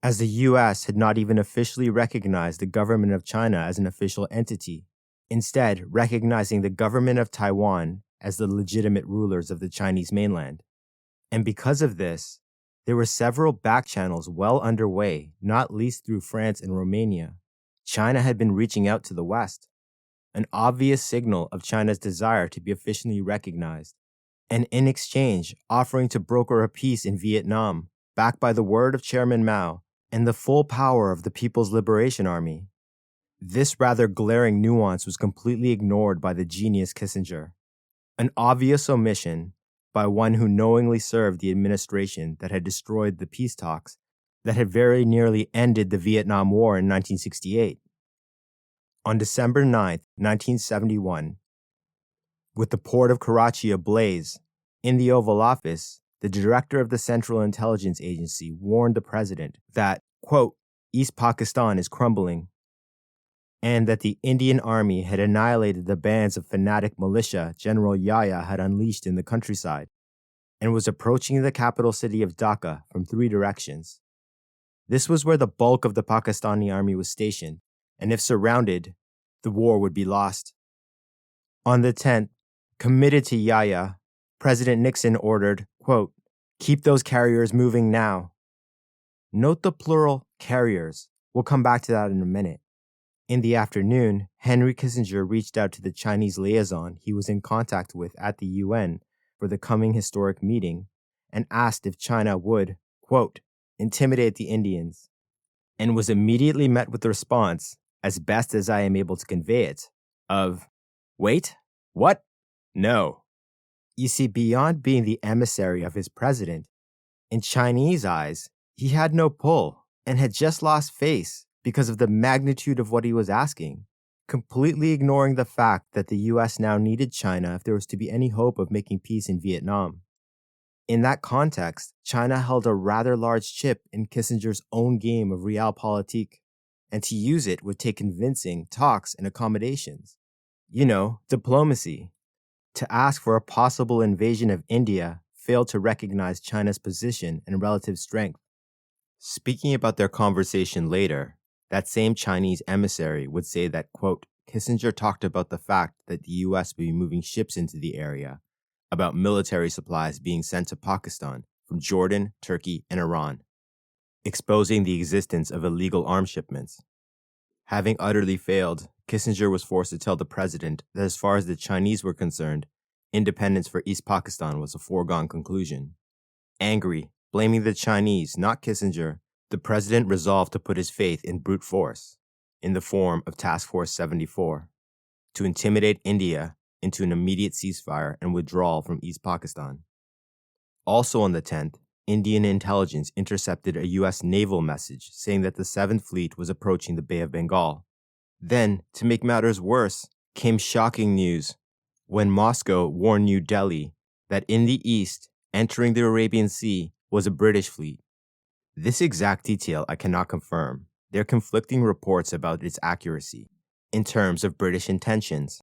as the US had not even officially recognized the government of China as an official entity, instead recognizing the government of Taiwan as the legitimate rulers of the Chinese mainland. And because of this, there were several back channels well underway, not least through France and Romania. China had been reaching out to the West, an obvious signal of China's desire to be officially recognized, and in exchange offering to broker a peace in Vietnam, backed by the word of Chairman Mao and the full power of the People's Liberation Army. This rather glaring nuance was completely ignored by the genius Kissinger, an obvious omission by one who knowingly served the administration that had destroyed the peace talks that had very nearly ended the Vietnam War in 1968. On December 9, 1971, with the port of Karachi ablaze, in the Oval Office, the director of the Central Intelligence Agency warned the president that, quote, East Pakistan is crumbling, and that the Indian Army had annihilated the bands of fanatic militia General Yahya had unleashed in the countryside, and was approaching the capital city of Dhaka from three directions. This was where the bulk of the Pakistani army was stationed, and if surrounded, the war would be lost. On the 10th, committed to Yahya, President Nixon ordered, quote, keep those carriers moving now. Note the plural carriers. We'll come back to that in a minute. In the afternoon, Henry Kissinger reached out to the Chinese liaison he was in contact with at the UN for the coming historic meeting and asked if China would, quote, intimidate the Indians, and was immediately met with the response, as best as I am able to convey it, of, wait, what? No. You see, beyond being the emissary of his president, in Chinese eyes, he had no pull and had just lost face because of the magnitude of what he was asking, completely ignoring the fact that the US now needed China if there was to be any hope of making peace in Vietnam. In that context, China held a rather large chip in Kissinger's own game of realpolitik, and to use it would take convincing talks and accommodations. You know, diplomacy. To ask for a possible invasion of India failed to recognize China's position and relative strength. Speaking about their conversation later, that same Chinese emissary would say that, quote, Kissinger talked about the fact that the US would be moving ships into the area, about military supplies being sent to Pakistan from Jordan, Turkey, and Iran, exposing the existence of illegal arms shipments. Having utterly failed, Kissinger was forced to tell the president that as far as the Chinese were concerned, independence for East Pakistan was a foregone conclusion. Angry, blaming the Chinese, not Kissinger, the president resolved to put his faith in brute force, in the form of Task Force 74, to intimidate India into an immediate ceasefire and withdrawal from East Pakistan. Also on the 10th, Indian intelligence intercepted a U.S. naval message saying that the 7th Fleet was approaching the Bay of Bengal. Then, to make matters worse, came shocking news when Moscow warned New Delhi that in the east, entering the Arabian Sea, was a British fleet. This exact detail I cannot confirm. There are conflicting reports about its accuracy in terms of British intentions.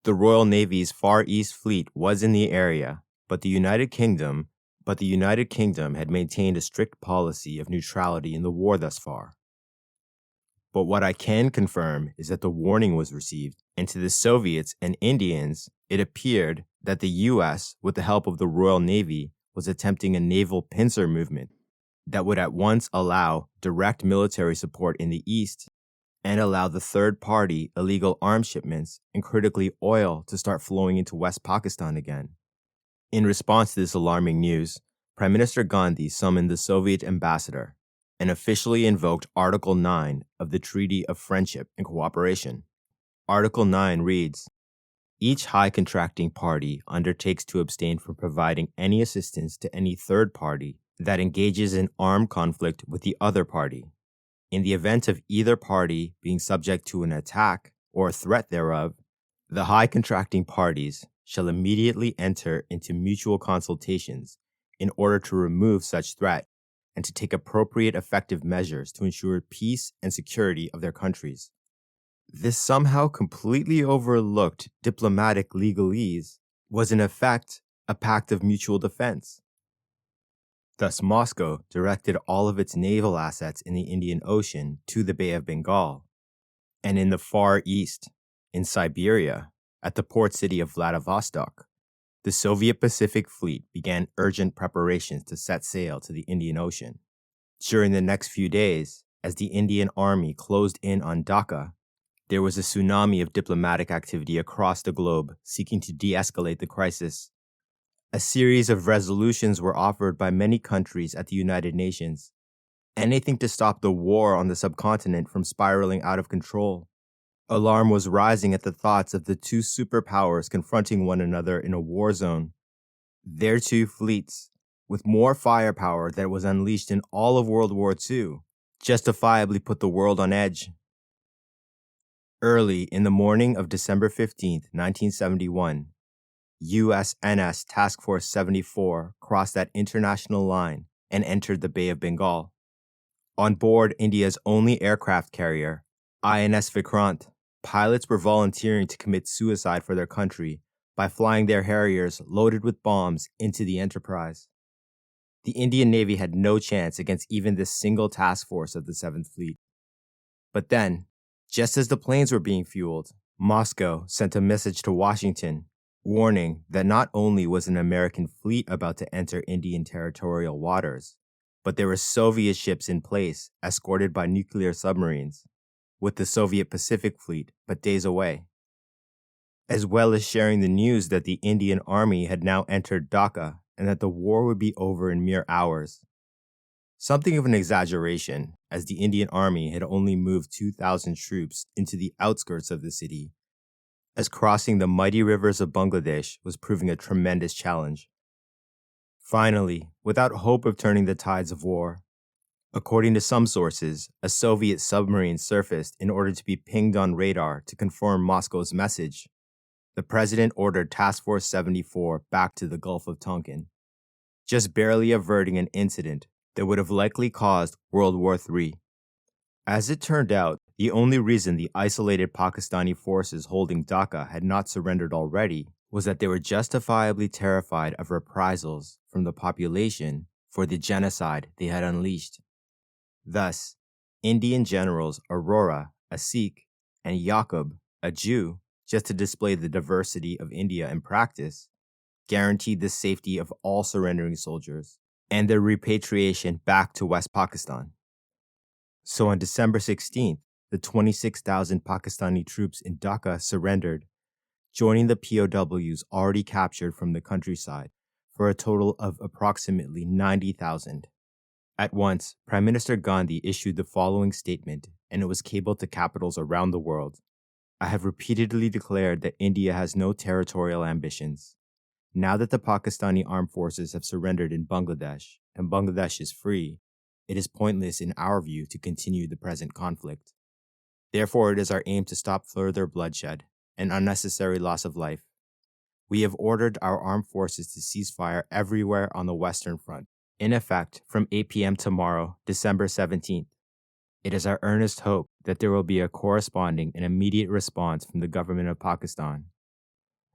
The Royal Navy's Far East Fleet was in the area, but the United Kingdom had maintained a strict policy of neutrality in the war thus far. But what I can confirm is that the warning was received, and to the Soviets and Indians, it appeared that the US, with the help of the Royal Navy, was attempting a naval pincer movement that would at once allow direct military support in the east and allow the third-party illegal arms shipments and critically oil to start flowing into West Pakistan again. In response to this alarming news, Prime Minister Gandhi summoned the Soviet ambassador and officially invoked Article 9 of the Treaty of Friendship and Cooperation. Article 9 reads, each high contracting party undertakes to abstain from providing any assistance to any third party that engages in armed conflict with the other party. In the event of either party being subject to an attack or a threat thereof, the high contracting parties shall immediately enter into mutual consultations in order to remove such threat and to take appropriate effective measures to ensure peace and security of their countries. This somehow completely overlooked diplomatic legalese was in effect a pact of mutual defense. Thus, Moscow directed all of its naval assets in the Indian Ocean to the Bay of Bengal, and in the Far East, in Siberia, at the port city of Vladivostok, the Soviet Pacific Fleet began urgent preparations to set sail to the Indian Ocean. During the next few days, as the Indian Army closed in on Dhaka, there was a tsunami of diplomatic activity across the globe seeking to de-escalate the crisis. A series of resolutions were offered by many countries at the United Nations, anything to stop the war on the subcontinent from spiraling out of control. Alarm was rising at the thoughts of the two superpowers confronting one another in a war zone. Their two fleets, with more firepower than was unleashed in all of World War II, justifiably put the world on edge. Early in the morning of December 15, 1971, USNS Task Force 74 crossed that international line and entered the Bay of Bengal. On board India's only aircraft carrier, INS Vikrant, pilots were volunteering to commit suicide for their country by flying their Harriers loaded with bombs into the Enterprise. The Indian Navy had no chance against even this single task force of the 7th Fleet. But then, just as the planes were being fueled, Moscow sent a message to Washington, warning that not only was an American fleet about to enter Indian territorial waters, but there were Soviet ships in place escorted by nuclear submarines. with the Soviet Pacific Fleet but days away, as well as sharing the news that the Indian Army had now entered Dhaka and that the war would be over in mere hours. Something of an exaggeration, as the Indian Army had only moved 2,000 troops into the outskirts of the city, as crossing the mighty rivers of Bangladesh was proving a tremendous challenge. Finally, without hope of turning the tides of war, according to some sources, a Soviet submarine surfaced in order to be pinged on radar to confirm Moscow's message. The president ordered Task Force 74 back to the Gulf of Tonkin, just barely averting an incident that would have likely caused World War III. As it turned out, the only reason the isolated Pakistani forces holding Dhaka had not surrendered already was that they were justifiably terrified of reprisals from the population for the genocide they had unleashed. Thus, Indian generals Aurora, a Sikh, and Yaqub, a Jew, just to display the diversity of India in practice, guaranteed the safety of all surrendering soldiers and their repatriation back to West Pakistan. So on December 16th, the 26,000 Pakistani troops in Dhaka surrendered, joining the POWs already captured from the countryside for a total of approximately 90,000. At once, Prime Minister Gandhi issued the following statement, and it was cabled to capitals around the world. I have repeatedly declared that India has no territorial ambitions. Now that the Pakistani armed forces have surrendered in Bangladesh, and Bangladesh is free, it is pointless in our view to continue the present conflict. Therefore, it is our aim to stop further bloodshed and unnecessary loss of life. We have ordered our armed forces to cease fire everywhere on the Western Front, in effect from 8 p.m. tomorrow, December 17th. It is our earnest hope that there will be a corresponding and immediate response from the government of Pakistan.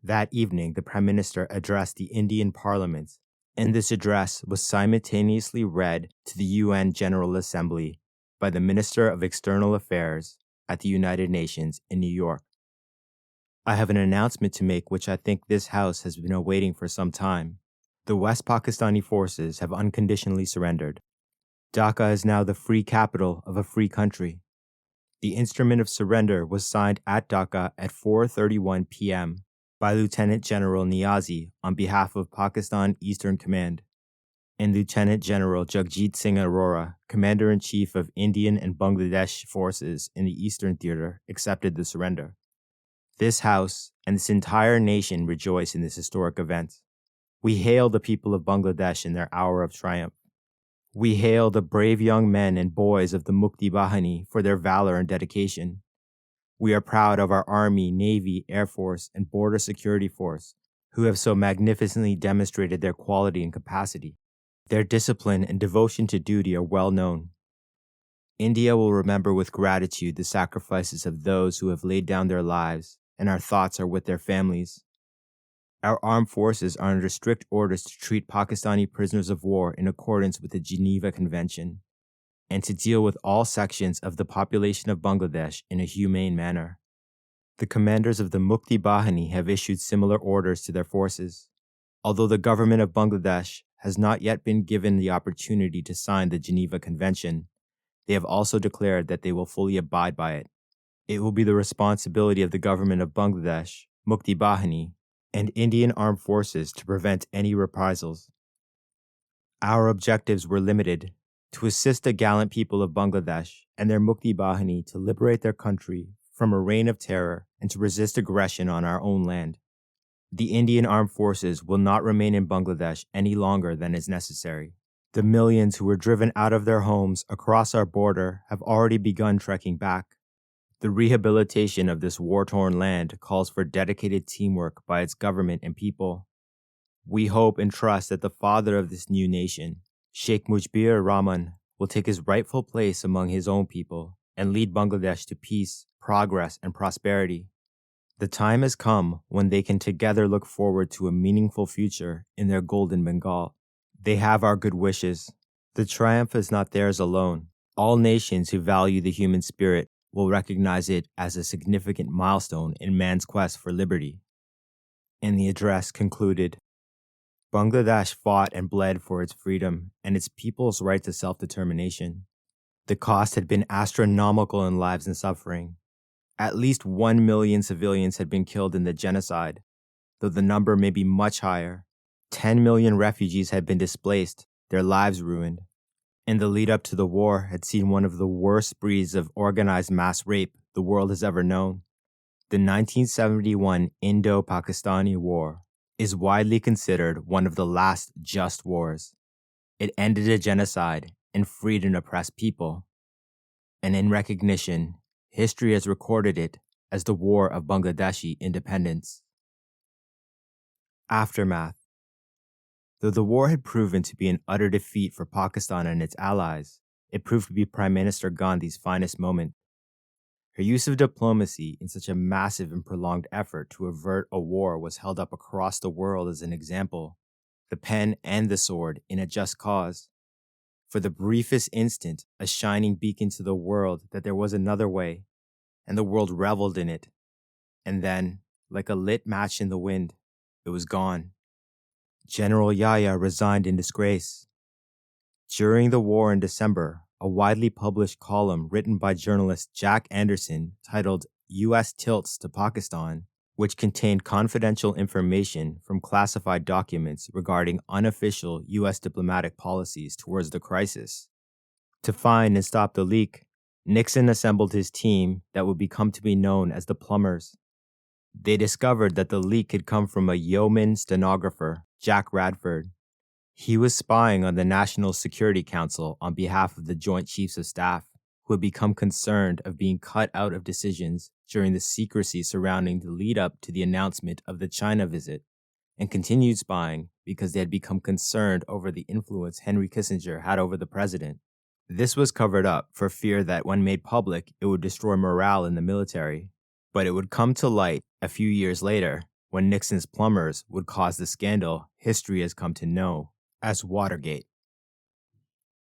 That evening, the Prime Minister addressed the Indian Parliament, and this address was simultaneously read to the UN General Assembly by the Minister of External Affairs at the United Nations in New York. I have an announcement to make which I think this House has been awaiting for some time. The West Pakistani forces have unconditionally surrendered. Dhaka is now the free capital of a free country. The instrument of surrender was signed at Dhaka at 4:31 p.m. by Lieutenant General Niazi on behalf of Pakistan Eastern Command, and Lieutenant General Jagjit Singh Arora, Commander-in-Chief of Indian and Bangladesh forces in the Eastern Theater, accepted the surrender. This House and this entire nation rejoice in this historic event. We hail the people of Bangladesh in their hour of triumph. We hail the brave young men and boys of the Mukti Bahini for their valor and dedication. We are proud of our Army, Navy, Air Force, and Border Security Force, who have so magnificently demonstrated their quality and capacity. Their discipline and devotion to duty are well known. India will remember with gratitude the sacrifices of those who have laid down their lives, and our thoughts are with their families. Our armed forces are under strict orders to treat Pakistani prisoners of war in accordance with the Geneva Convention, and to deal with all sections of the population of Bangladesh in a humane manner. The commanders of the Mukti Bahini have issued similar orders to their forces. Although the government of Bangladesh has not yet been given the opportunity to sign the Geneva Convention, they have also declared that they will fully abide by it. It will be the responsibility of the government of Bangladesh, Mukti Bahini, and Indian armed forces to prevent any reprisals. Our objectives were limited: to assist the gallant people of Bangladesh and their Mukti Bahini to liberate their country from a reign of terror and to resist aggression on our own land. The Indian armed forces will not remain in Bangladesh any longer than is necessary. The millions who were driven out of their homes across our border have already begun trekking back. The rehabilitation of this war-torn land calls for dedicated teamwork by its government and people. We hope and trust that the father of this new nation, Sheikh Mujibur Rahman, will take his rightful place among his own people and lead Bangladesh to peace, progress, and prosperity. The time has come when they can together look forward to a meaningful future in their golden Bengal. They have our good wishes. The triumph is not theirs alone. All nations who value the human spirit will recognize it as a significant milestone in man's quest for liberty. And the address concluded, Bangladesh fought and bled for its freedom and its people's right to self-determination. The cost had been astronomical in lives and suffering. At least 1 million civilians had been killed in the genocide, though the number may be much higher. 10 million refugees had been displaced, their lives ruined. And the lead up to the war had seen one of the worst sprees of organized mass rape the world has ever known. The 1971 Indo-Pakistani War is widely considered one of the last just wars. It ended a genocide and freed an oppressed people. And in recognition, history has recorded it as the War of Bangladeshi Independence. Aftermath. Though the war had proven to be an utter defeat for Pakistan and its allies, it proved to be Prime Minister Gandhi's finest moment. Her use of diplomacy in such a massive and prolonged effort to avert a war was held up across the world as an example, the pen and the sword in a just cause. For the briefest instant, a shining beacon to the world that there was another way, and the world reveled in it. And then, like a lit match in the wind, it was gone. General Yahya resigned in disgrace. During the war in December, a widely published column written by journalist Jack Anderson titled U.S. Tilts to Pakistan, which contained confidential information from classified documents regarding unofficial U.S. diplomatic policies towards the crisis. To find and stop the leak, Nixon assembled his team that would become to be known as the Plumbers. They discovered that the leak had come from a yeoman stenographer, Jack Radford. He was spying on the National Security Council on behalf of the Joint Chiefs of Staff, who had become concerned of being cut out of decisions during the secrecy surrounding the lead-up to the announcement of the China visit, and continued spying because they had become concerned over the influence Henry Kissinger had over the president. This was covered up for fear that when made public, it would destroy morale in the military. But it would come to light a few years later when Nixon's plumbers would cause the scandal history has come to know as Watergate.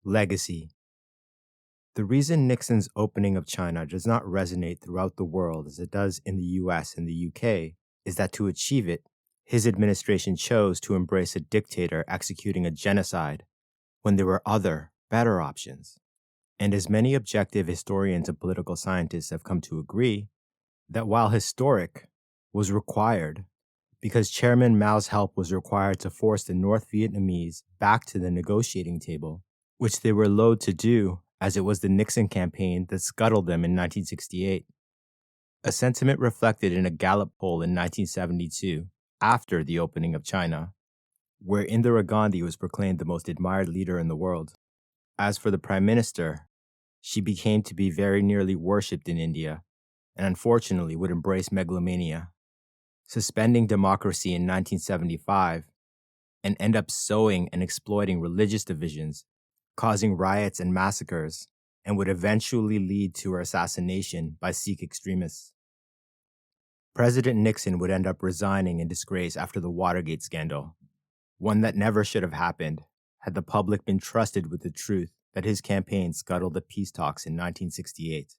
Legacy. The reason Nixon's opening of China does not resonate throughout the world as it does in the US and the UK is that to achieve it, his administration chose to embrace a dictator executing a genocide when there were other, better options. And as many objective historians and political scientists have come to agree, that while historic was required, because Chairman Mao's help was required to force the North Vietnamese back to the negotiating table, which they were loath to do as it was the Nixon campaign that scuttled them in 1968. A sentiment reflected in a Gallup poll in 1972, after the opening of China, where Indira Gandhi was proclaimed the most admired leader in the world. As for the Prime Minister, she became to be very nearly worshipped in India, and unfortunately would embrace megalomania, suspending democracy in 1975, and end up sowing and exploiting religious divisions, causing riots and massacres, and would eventually lead to her assassination by Sikh extremists. President Nixon would end up resigning in disgrace after the Watergate scandal, one that never should have happened had the public been trusted with the truth that his campaign scuttled the peace talks in 1968,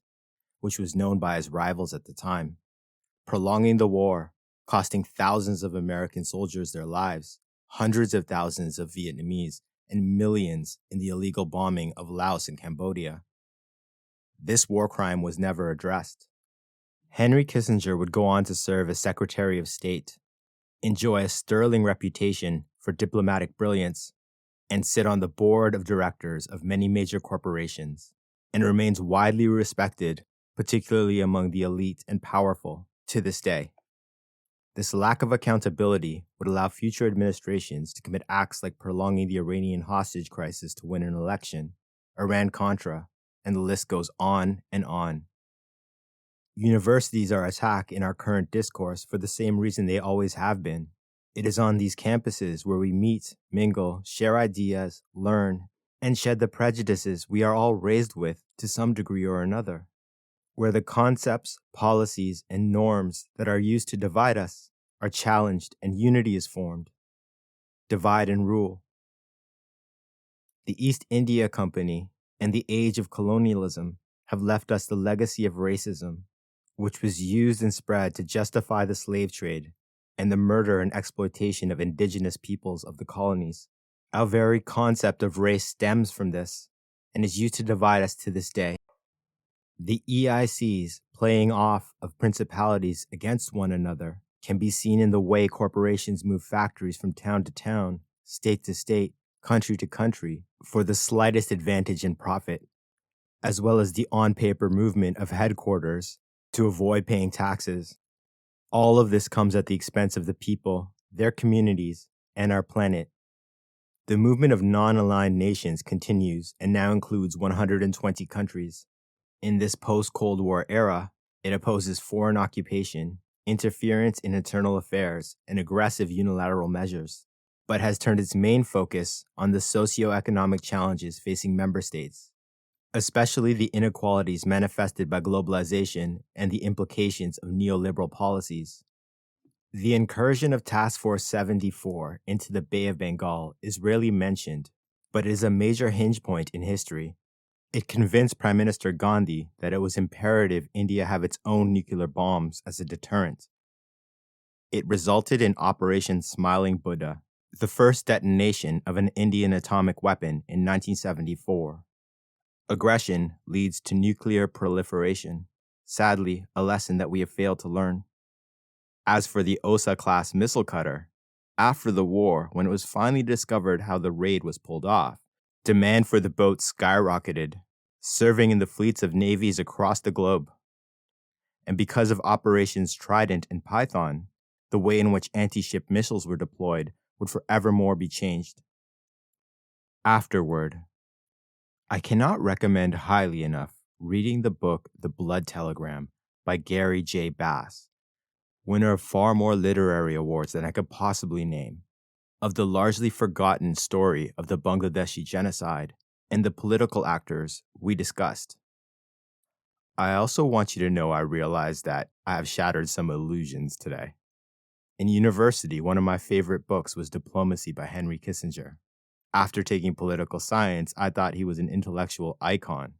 which was known by his rivals at the time, prolonging the war, costing thousands of American soldiers their lives, hundreds of thousands of Vietnamese, and millions in the illegal bombing of Laos and Cambodia. This war crime was never addressed. Henry Kissinger would go on to serve as Secretary of State, enjoy a sterling reputation for diplomatic brilliance, and sit on the board of directors of many major corporations, and remains widely respected, particularly among the elite and powerful, to this day. This lack of accountability would allow future administrations to commit acts like prolonging the Iranian hostage crisis to win an election, Iran-Contra, and the list goes on and on. Universities are attacked in our current discourse for the same reason they always have been. It is on these campuses where we meet, mingle, share ideas, learn, and shed the prejudices we are all raised with to some degree or another, where the concepts, policies, and norms that are used to divide us are challenged and unity is formed. Divide and rule. The East India Company and the age of colonialism have left us the legacy of racism, which was used and spread to justify the slave trade and the murder and exploitation of indigenous peoples of the colonies. Our very concept of race stems from this, and is used to divide us to this day. The EIC's playing off of principalities against one another can be seen in the way corporations move factories from town to town, state to state, country to country, for the slightest advantage and profit, as well as the on-paper movement of headquarters to avoid paying taxes. All of this comes at the expense of the people, their communities, and our planet. The movement of non-aligned nations continues and now includes 120 countries. In this post-Cold War era, it opposes foreign occupation, interference in internal affairs, and aggressive unilateral measures, but has turned its main focus on the socio-economic challenges facing member states, especially the inequalities manifested by globalization and the implications of neoliberal policies. The incursion of Task Force 74 into the Bay of Bengal is rarely mentioned, but it is a major hinge point in history. It convinced Prime Minister Gandhi that it was imperative India have its own nuclear bombs as a deterrent. It resulted in Operation Smiling Buddha, the first detonation of an Indian atomic weapon in 1974. Aggression leads to nuclear proliferation, sadly, a lesson that we have failed to learn. As for the Osa-class missile cutter, after the war, when it was finally discovered how the raid was pulled off, demand for the boat skyrocketed, serving in the fleets of navies across the globe. And because of Operations Trident and Python, the way in which anti-ship missiles were deployed would forevermore be changed. Afterward, I cannot recommend highly enough reading the book The Blood Telegram by Gary J. Bass, winner of far more literary awards than I could possibly name, of the largely forgotten story of the Bangladeshi genocide and the political actors we discussed. I also want you to know I realized that I have shattered some illusions today. In university, one of my favorite books was Diplomacy by Henry Kissinger. After taking political science, I thought he was an intellectual icon.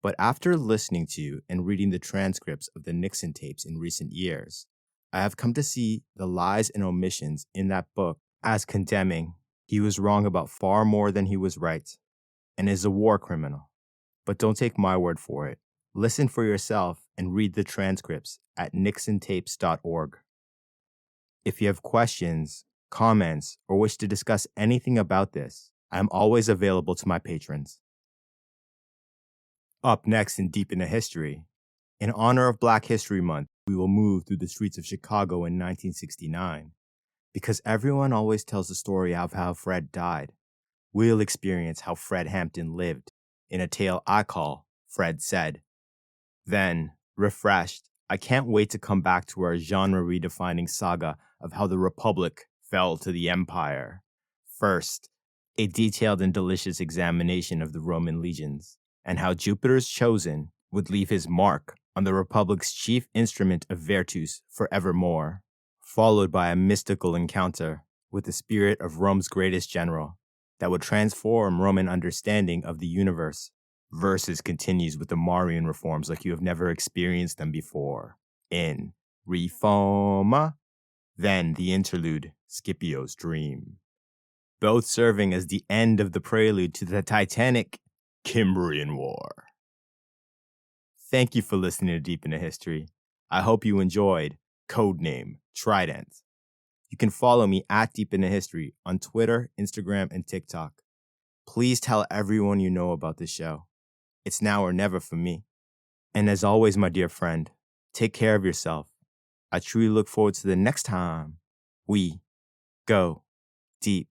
But after listening to and reading the transcripts of the Nixon tapes in recent years, I have come to see the lies and omissions in that book as condemning. He was wrong about far more than he was right, and is a war criminal. But don't take my word for it. Listen for yourself and read the transcripts at nixontapes.org. If you have questions, comments, or wish to discuss anything about this, I am always available to my patrons. Up next in Deep into History, in honor of Black History Month, we will move through the streets of Chicago in 1969. Because everyone always tells the story of how Fred died, we'll experience how Fred Hampton lived in a tale I call Fred Said. Then, refreshed, I can't wait to come back to our genre-redefining saga of how the Republic fell to the Empire. First, a detailed and delicious examination of the Roman legions, and how Jupiter's chosen would leave his mark on the Republic's chief instrument of virtus forevermore, followed by a mystical encounter with the spirit of Rome's greatest general that would transform Roman understanding of the universe. Versus continues with the Marian reforms like you have never experienced them before in Reforma, then the interlude Scipio's Dream, both serving as the end of the prelude to the titanic Cimbrian War. Thank you for listening to Deep into History. I hope you enjoyed Codename Trident. You can follow me at Deep into History on Twitter, Instagram, and TikTok. Please tell everyone you know about this show. It's now or never for me. And as always, my dear friend, take care of yourself. I truly look forward to the next time we go deep